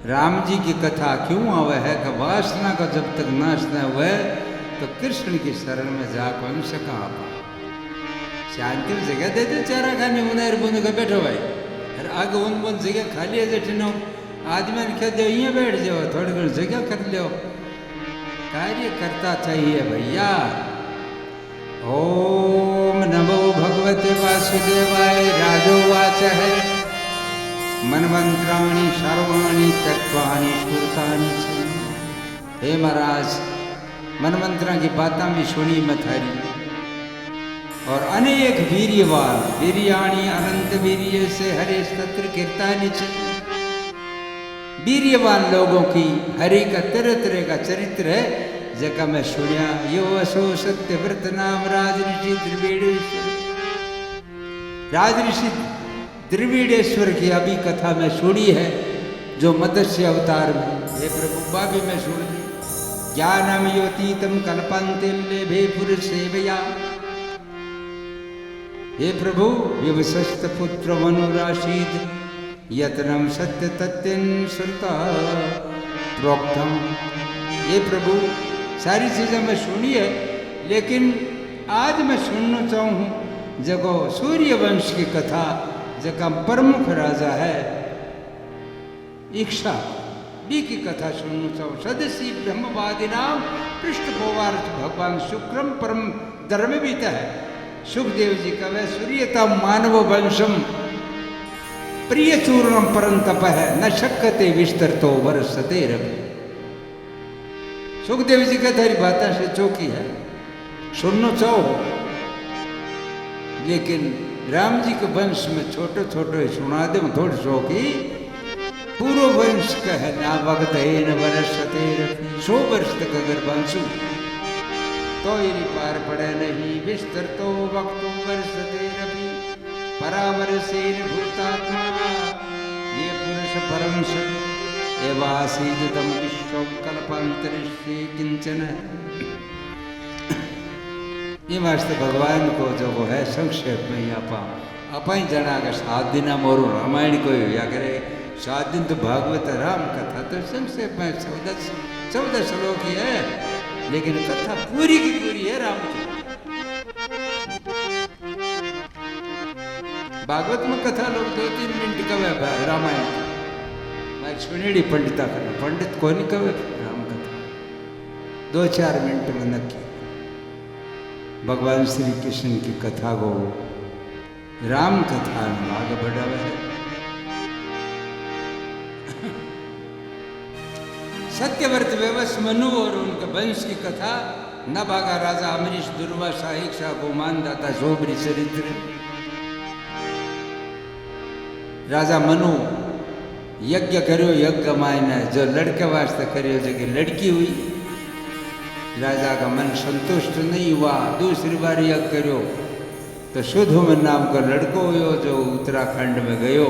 राम जी की कथा क्यों आवे है कि वासना का जब तक नाश न हुए तो कृष्ण की शरण में जाकर अंश कहाँ पा। शांति में जगह दे दे चारा खाने उन्हें बुन के बैठो भाई। अरे आगे उन बुन जगह खाली है जठिनो आदमी ने कह दो यहाँ बैठ जाओ थोड़ी घड़ी जगह कर लो। कार्य करता चाहिए भैया। ओम नमो भगवते वासुदेवाय। राजोवाच है मनमंत्राणि सर्वाणि तत्वानि श्रुतानि हे महाराज मनमंत्रा की बातें भी सुनी मैं थारी और अनेक वीर्यवान वीर्याणी अनंत वीर्य से हरे सत्र कीर्तानी वीर्यवान लोगों की हरि का तरह तरह का चरित्र है जगह मैं सुनिया यो असो सत्यव्रत नाम राजऋषि द्रविड़ेश्वर राजऋषि द्रविड़ेश्वर की अभी कथा में सुनी है जो मत्स्य अवतार में हे प्रभु बाबी में सुन ली ज्ञानम योतीतम कल्पन्तिम लेभे पुरुष सेवया हे प्रभु विवशस्त पुत्र मनुराशीद यत्नम सत्य तत्यन श्रुता प्रोक्तम। ये प्रभु सारी चीजें मैं सुनी है लेकिन आज मैं सुनना चाहूँ जगो सूर्य वंश की कथा जगह प्रमुख राजा है इक्षा बी की कथा सुनना चाहूँ। सदस्य ब्रह्मवादी नाम पृष्ठपोवार्थ भगवान शुक्रम परम धर्मवीता है सुखदेव जी का वह सूर्यता मानव वंशम प्रिय चूर्णम परम तप है न शक्यते विस्तर तो वर्षते रवि। सुखदेव जी का तेरी बातें से चौकी है सुनना चाहो लेकिन राम जी के वंश में छोटे छोटे सुना दे थोड़ी चौकी पूर्व वंश का है ना वक्त है न वर्षते रवि 100 वर्ष तक अगर वंशु तो ये पार पड़े नहीं विस्तर तो वक्त वर्षते रवि परामरसेन भूतात्मा ये पुरुष परम सत एवासीदतम विश्व कल्पांतरिष्ये किंचन। ये वास्ते भगवान को जो वो है संक्षेप में आप ही जना अगर 7 दिन मोरू रामायण को या करे 7 दिन तो भागवत राम कथा तो संक्षेप में 14 श्लोक ही है लेकिन कथा पूरी की पूरी है राम की। भागवत में कथा लोग 2-3 मिनट कवे रामायण मैं सुनेड़ी पंडिता करना पंडित को नहीं कवे राम कथा 2-4 मिनट में नक्की भगवान श्री कृष्ण की कथा को राम कथा आगे बढ़ावे है। सत्यव्रत व्यवस मनु और उनके वंश की कथा न भागा राजा अमरीश दुर्वासा इच्छा को मानदाता शोभरी चरित्र राजा मनु यज्ञ करो यज्ञ मायने जो लड़के वास्ते करियो जगह लड़की हुई राजा का मन संतुष्ट नहीं हुआ दूसरी बार यज्ञ करो तो सुधुमन नाम का लड़को हुयो जो उत्तराखंड में गयो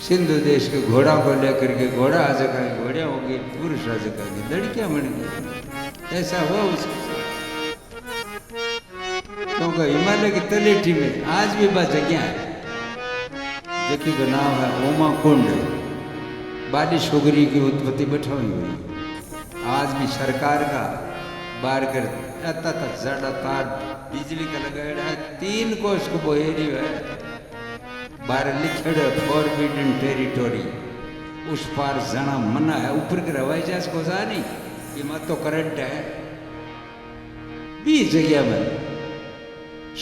सिंधु देश के घोड़ा को लेकर के घोड़ा आ जगह घोड़िया हो गई पुरुष आ जगह की लड़कियां बन गई ऐसा हुआ उसके साथ क्योंकि हिमालय की तलेटी में आज भी बस जगह है जबकि का नाम है उमा कुंड बाली सुगरी की उत्पत्ति बैठाई हुई आज भी सरकार का बार कर आता तक जड़ा तार बिजली का लगाया है 3 कोस को बोहेरी है बार लिखे फॉरबिडन टेरिटोरी उस पार जाना मना है ऊपर के हवाई जहाज को जा नहीं कि मत तो करंट है 20 जगह में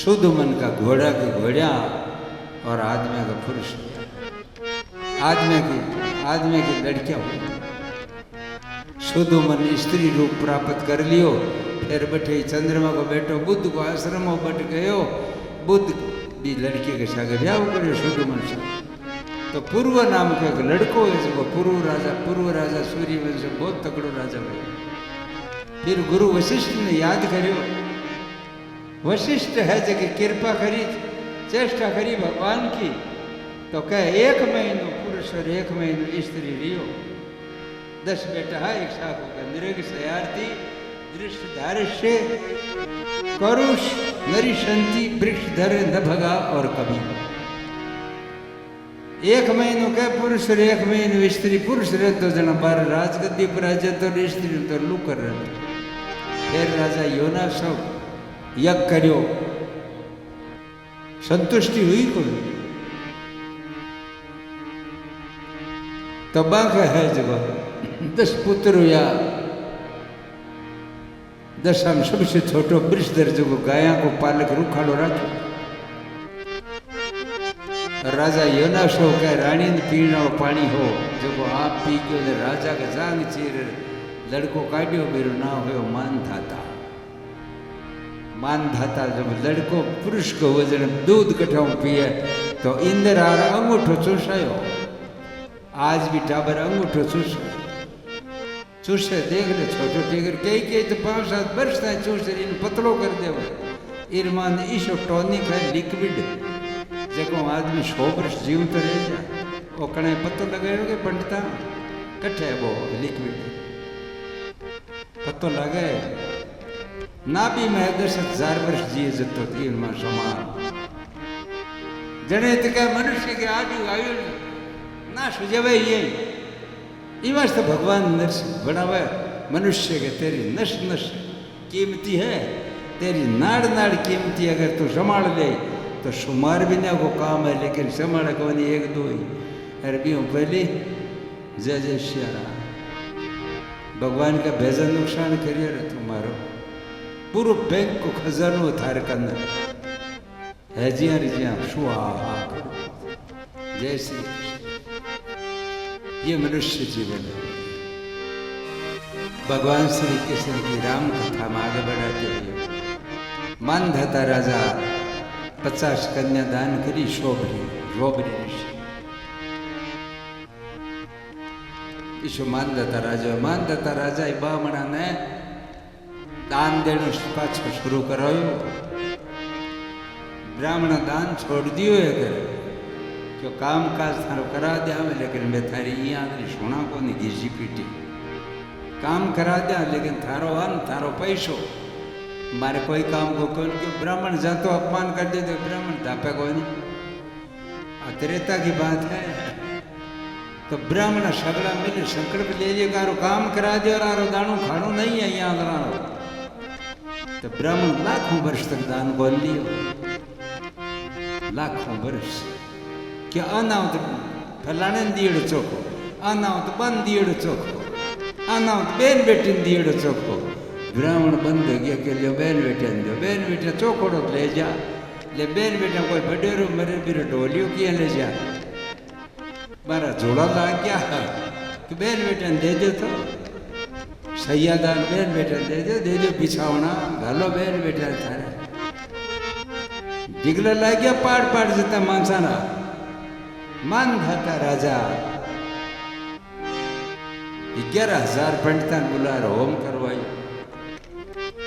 शुद्ध मन का घोड़ा की घोड़िया और आदमी का पुरुष आदमी की लड़कियां हुई शुद्ध मन स्त्री रूप प्राप्त कर लियो फिर बैठे चंद्रमा को बैठो बुद्ध को आश्रम बट गयो बुद्ध भी लड़की के साथ ब्याह करो शुद्ध मन से तो पूर्व नाम का एक लड़को है जो पूर्व राजा सूर्य वंश बहुत तकड़ो राजा हुआ। फिर गुरु वशिष्ठ ने याद करियो वशिष्ठ है जगह कृपा करी चेष्टा करी भगवान की तो कह 1 महीनो पुरुष और 1 महीनो स्त्री रियो 10 बेटा है एक साख नृग सयार्थी दृष्ट धारष्य करुष नरी शंति वृक्ष धर न भगा और कभी 1 महीनो कह पुरुष और 1 महीनो स्त्री पुरुष रहे तो जना बार राजगद्दी पर राजा तो स्त्री तो लू कर रहे फिर राजा योना सब यज्ञ करियो संतुष्टि हुई कोई तबा का है जगह 10 पुत्र या 10 सबसे छोटो वृषधर जो गाया को पालक रुखाड़ो रखे राजा योना शो कह रानी ने पीने वाला पानी हो जो आप पी गयो राजा का जांग चीर लड़को काढ़ियो बीरो ना हुयो मान धाता जब लड़को पुरुष को वजन दूध कठाऊं पिए तो इंद्र आर अंगूठो चूसायो। आज भी टाबर अंगूठो चूसे देख ले छोटो टिगर कई तो 5-7 वर्ष तक चूसे इन पतलो कर देवे। इरमान ईशो टॉनिक है लिक्विड जेको आदमी 100 वर्ष जीव तो रह जा ओ कणे पतो लगायो के पंडिता कठे वो लिक्विड पतो लगे ना भी मैं 10,000 वर्ष जिए जतो तीन में समान जने तक मनुष्य के आयु आयु ना सुझावे ये इवास तो भगवान नर्स बनावे मनुष्य के तेरी नस नस कीमती है, तेरी नाड़ नाड़ कीमती, अगर तू संभाल ले तो शुमार भी ना को काम है, लेकिन संभाल को नहीं 1-2 ही अरबियों पहले जय जय श्री राम भगवान का बेजा नुकसान करिए रे तुम्हारो पूरो बैंक को खजानो थार कंदर है जिया रिजिया शुआ जय श्री ये मनुष्य जीवन है। भगवान श्री कृष्ण की राम कथा में आगे बढ़ाते हुए मानधाता राजा 50 कन्या दान करी रोबरी ऋषि ईशो मानधाता राजा बामणा ने दान देने पाछो शुरू करायो। ब्राह्मण दान छोड़ दियो है करे जो काम काज थारो करा दिया में, लेकिन मैं थारी यहाँ सोना को नहीं घीसी पीटी काम करा दिया, लेकिन थारो अन्न थारो पैसो मारे कोई काम को कौन क्यों ब्राह्मण जातो अपमान कर दे तो ब्राह्मण धापे को नहीं त्रेता की बात है। तो ब्राह्मण सगड़ा मिले संकल्प ले लिए कारो काम करा दियो और आरो दाणो खाणो नहीं है यहाँ दरानो। तो ब्राह्मण लाखों वर्ष तक दान बोल लियो, लाखों वर्ष क्या अनावत फलाने दिएड़ो चोखो, अनावत बन दिएड़ो चोखो, अनावत बेन बेटी दिएड़ो चोखो। ब्राह्मण बंद हो गया के लियो बेन बेटा दो, बेन बेटा चोखोड़ो ले जा, ले बेन बेटा कोई बडेरो मरे बिरो ढोलियो किया ले जा। मारा जोड़ा लाग गया कि बेन बेटा दे दो तो सैयादान बेन बेटा दे दो बिछावना घालो बेन बेटा थारे डिगला लाग गया पाड़ जता मानसाना। मानधाता राजा 11,000 पंडितान बुला होम करवाई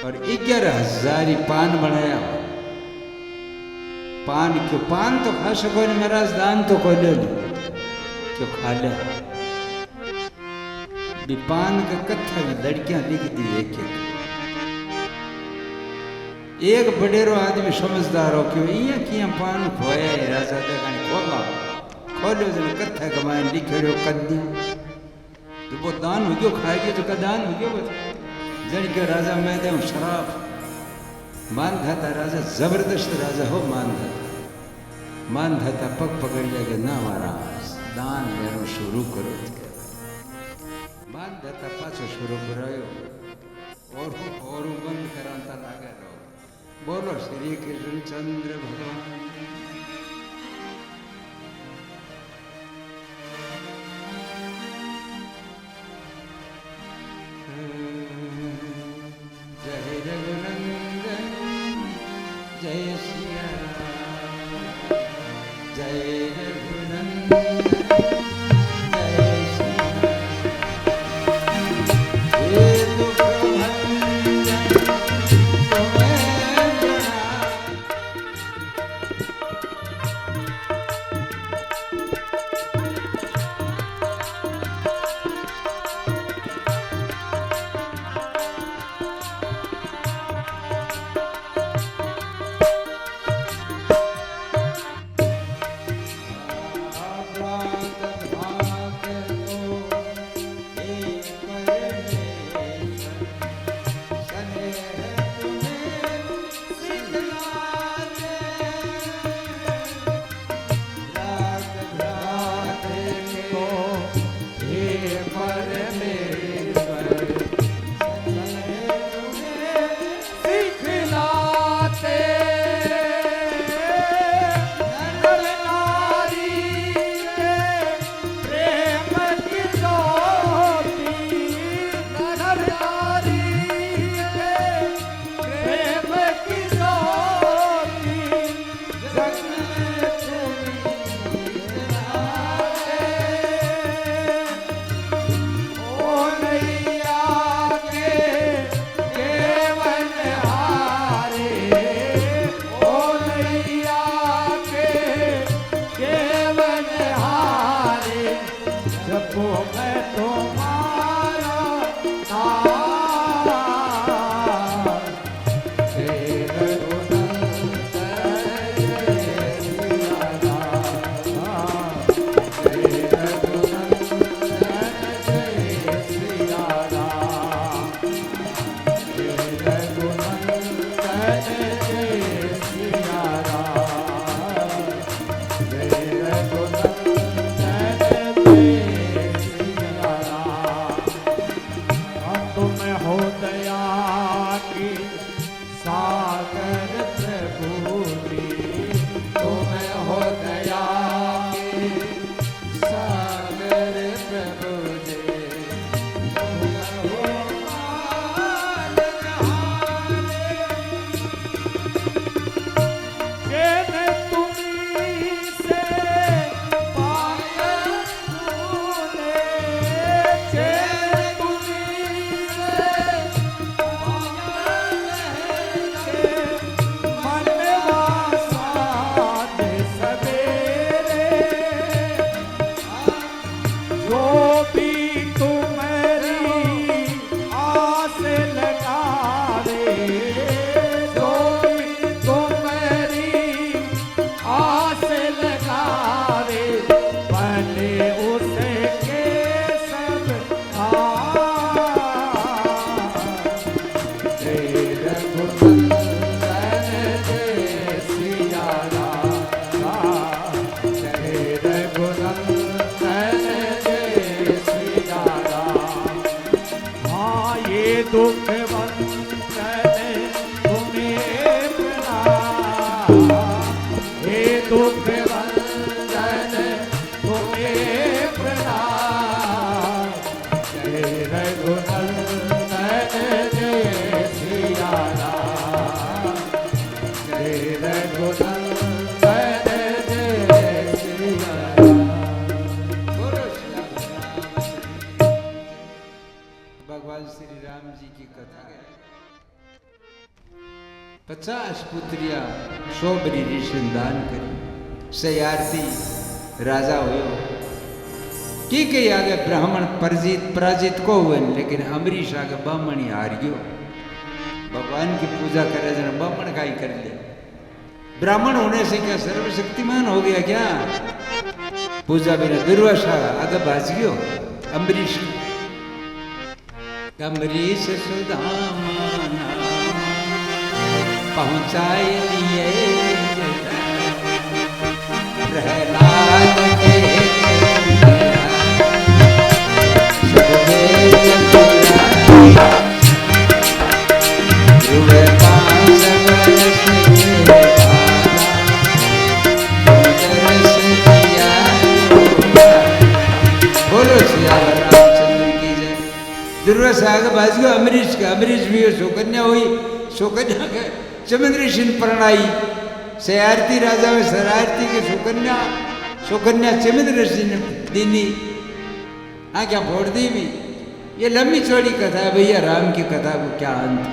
और 11,000 ही पान बनाया। पान क्यों पान तो खा सको नहीं महाराज, दान तो को ले लो क्यों खा ले। पान का कथा में लड़कियां लिख दी एक बडेरो आदमी समझदार हो क्यों ये किया पान खोया है राजा देखा खोलो जन कथा कमाए लिखेड़ो कन्या तो वो दान हो गयो खाएगी तो का दान हो गयो जन के राजा मैं दे शराब। मानधाता राजा जबरदस्त राजा हो मानधाता पग पकड़ जाके ना महाराज दान लेनो शुरू करो। मानधाता पाछो शुरू करायो और बंद कराता लागे रहो। बोलो श्री कृष्ण चंद्र भगवान जय रघुनंदन जय सिया जय रघुनंदन जय सिया ये दुख भंजन तुम्हें प्रणाम दुख बंधन तुम्हें प्रणाम, हे दुख बंधन तुम्हें प्रणाम। जय रघुनंदन जय सिया राम, जय रघुनंदन जय सिया राम। बोलो श्री राम। भगवान श्री राम जी की कथा है। 50 पुत्रिया 100 बरी ऋषि दान करी। सयारती राजा हुयो की कई आगे ब्राह्मण पराजित को हुए, लेकिन अमरीश आगे ब्राह्मण ही हार गयो। भगवान की पूजा करे जन ब्राह्मण का ही कर ले। ब्राह्मण होने से क्या सर्वशक्तिमान हो गया क्या? पूजा बिना दुर्वासा आगे भाज गयो। अम्बरीश अम्बरीश सुदामा पहुंचाए दिए प्रहलाद के ध्रुव 5 वर्ष के बोलो श्री रामचंद्र की जय। दुर्वासा आगे भाज गयो अमरीश का। अमरीश भी सुकन्या हुई। सुकन्या के चमन ऋषि प्रणाई। सयारती राजा में सरारती के सुकन्या चमन ऋषि ने दीनी। हाँ क्या फोड़ दी भी। ये लंबी चौड़ी कथा है भैया। राम की कथा को क्या अंत।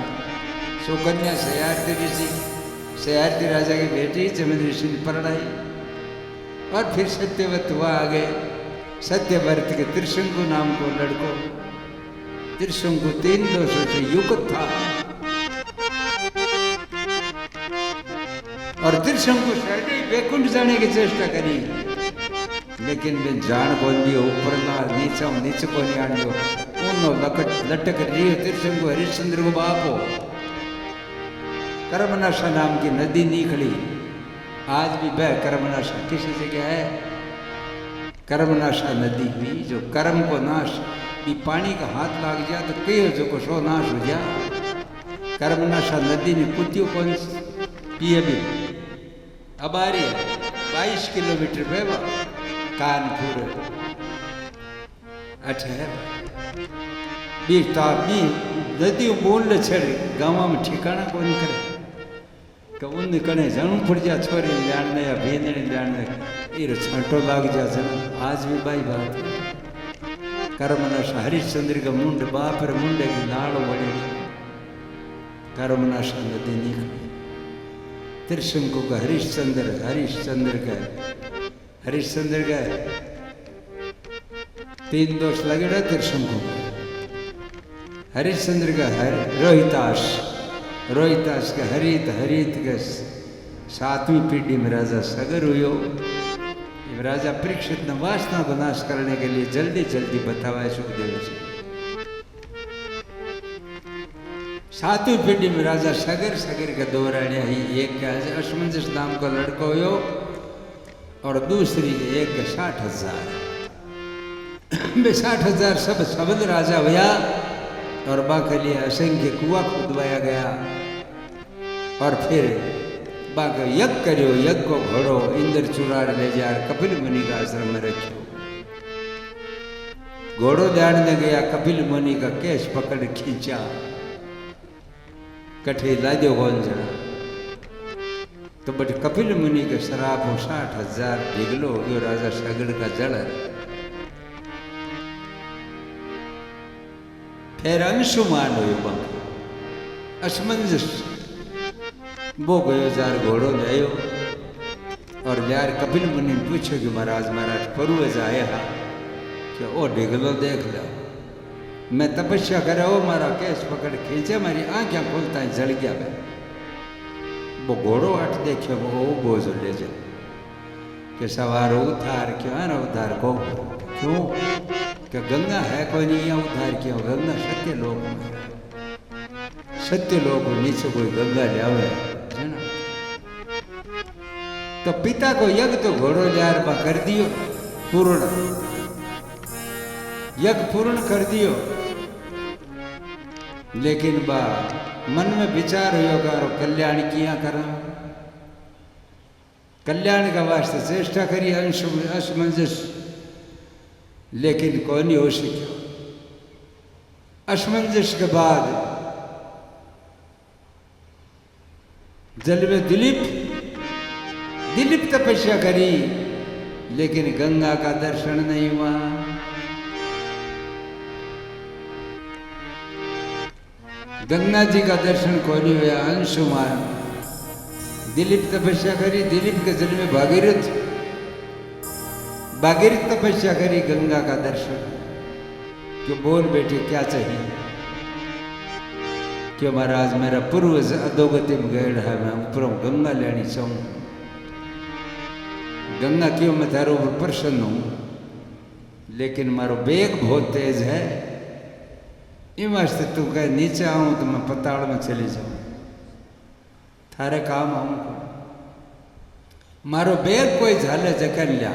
सुकन्या सयारती ऋषि, सयारती राजा की बेटी चमन ऋषि ने प्रणाई। और फिर सत्यवत हुआ आगे। सत्यव्रत के त्रिशंकु नाम को लड़को। त्रिशंकु 3 दोषों से युक्त था और त्रिशंकु सहजे वैकुंठ जाने की चेष्टा करी, लेकिन मैं जान को दियो ऊपर ना नीचा नीचे को नहीं आन दियो। उन्नो लटक रही त्रिशंकु हरिश्चंद्र को बापो। कर्मनाशा नाम की नदी निकली। आज भी वह कर्मनाशा किसी जगह है। कर्मनाशा नदी हुई जो कर्म को नाश भी पानी का हाथ लाग गया तो कई जो को सो नाश हो गया। कर्मनाशा नदी ने कुतियों कौन पिए भी। अब आ रही है 22 किलोमीटर पे कानपुर। अच्छा है भी नदी बोल छड़ गाँव में ठिकाना कौन करे तो उन कने जणू पड़ जा छोरी लाने या भेंदड़ी लाने ये छांटो लाग जा जन। आज भी भाई बात कर्मनाशा हरिश्चंद्र का मुंड बाप रे मुंडे की नाड़ वड़ी। कर्मनाशा नदी निकली। त्रिशंकु का हरिश्चंद्र का 3 दोष लगे रहे त्रिशंकु को। हरिश्चंद्र का रोहितास के हरित के 7वीं पीढ़ी में राजा सगर हुयो। राजा परीक्षित ने वासना को नाश करने के लिए जल्दी जल्दी बतावा सुखदेव जी। 7वीं पीढ़ी में राजा सगर के 2 रानियां ही। एक का असमंजस नाम का लड़का हुयो और दूसरी एक का 60,000। 60,000 सब सबल राजा हुआ और बाके लिए असंख्य कुआ खुदवाया गया। और फिर बाके यज्ञ करो। यज्ञ को घोड़ो इंद्र चुराड़ ले जा कपिल मुनि का आश्रम में रखो। घोड़ो जाने गया कपिल मुनि का केश पकड़ खींचा। कठे लादो कौन जरा तो बट कपिल मुनि के शराब हो 60,000 ढिगलो यो राजा सगड़ का जड़। फिर अंशुमान हो असमंजस वो गयो जार घोड़ो ले और यार कपिल मुनि ने पूछो कि महाराज परुए जाए हा कि ओ ढिगलो देख लो। मैं तपस्या करे वो मारा केस पकड़ खींचे मारी आंखें खोलता है जल गया। मैं वो घोड़ो हट देखियो वो बोझो ले जाओ कि सवार उधार क्यों है ना उधार को क्यों कि गंगा है कोई नहीं यहाँ उधार क्यों। गंगा सत्य लोग नीचे कोई गंगा ले आवे है ना। तो पिता को यज्ञ तो घोड़ो जार बा कर दियो पूर्ण। यज्ञ पूर्ण कर दियो लेकिन बा मन में विचार हुयो करो कल्याण किया करा, कल्याण का वास्ते चेष्टा करी असमंजस, लेकिन कौन नहीं हो सके। असमंजस के बाद जल में दिलीप तपस्या करी, लेकिन गंगा का दर्शन नहीं हुआ। गंगा जी का दर्शन कौन नहीं हुआ। अंशुमान दिलीप तपस्या करी, दिलीप के जल में भागीरथ तपस्या करी, गंगा का दर्शन। क्यों बोल बेटे क्या चाहिए? क्यों महाराज मेरा पूर्वज अधोगति में गए है, मैं ऊपरों गंगा लेनी चाहूँ। गंगा क्यों मैं तारो ऊपर प्रसन्न हूँ, लेकिन मारो बेग बहुत तेज है। ये वास्ते तू कहे नीचे आऊँ तो मैं पताड़ में चली जाऊँ, थारे काम आऊँ। मारो बेग कोई झाले जकन लिया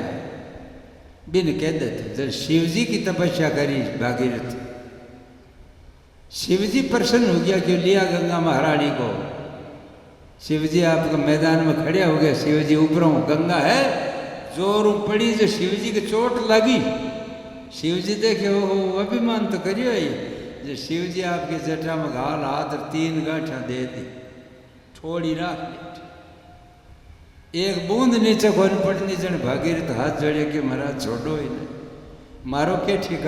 बिन कह देते। जब शिव जी की तपस्या करी भागीरथ, शिव जी प्रसन्न हो गया, क्यों लिया गंगा महारानी को। शिव जी आपके मैदान में खड़े हो गए, शिव जी ऊपरों गंगा है, जोर पड़ी जो शिव जी की चोट लगी। शिव जी देखे हो अभिमान तो करियो ही, जो शिव जी आपके जटा में घाल हाथ 3 गांठा दे दी, थोड़ी राख ली, एक बूंद नीचे कोन पड़नी। जन भागीरथ हाथ जोड़े कि महाराज छोड़ो ही नहीं, मारो के ठिकाना।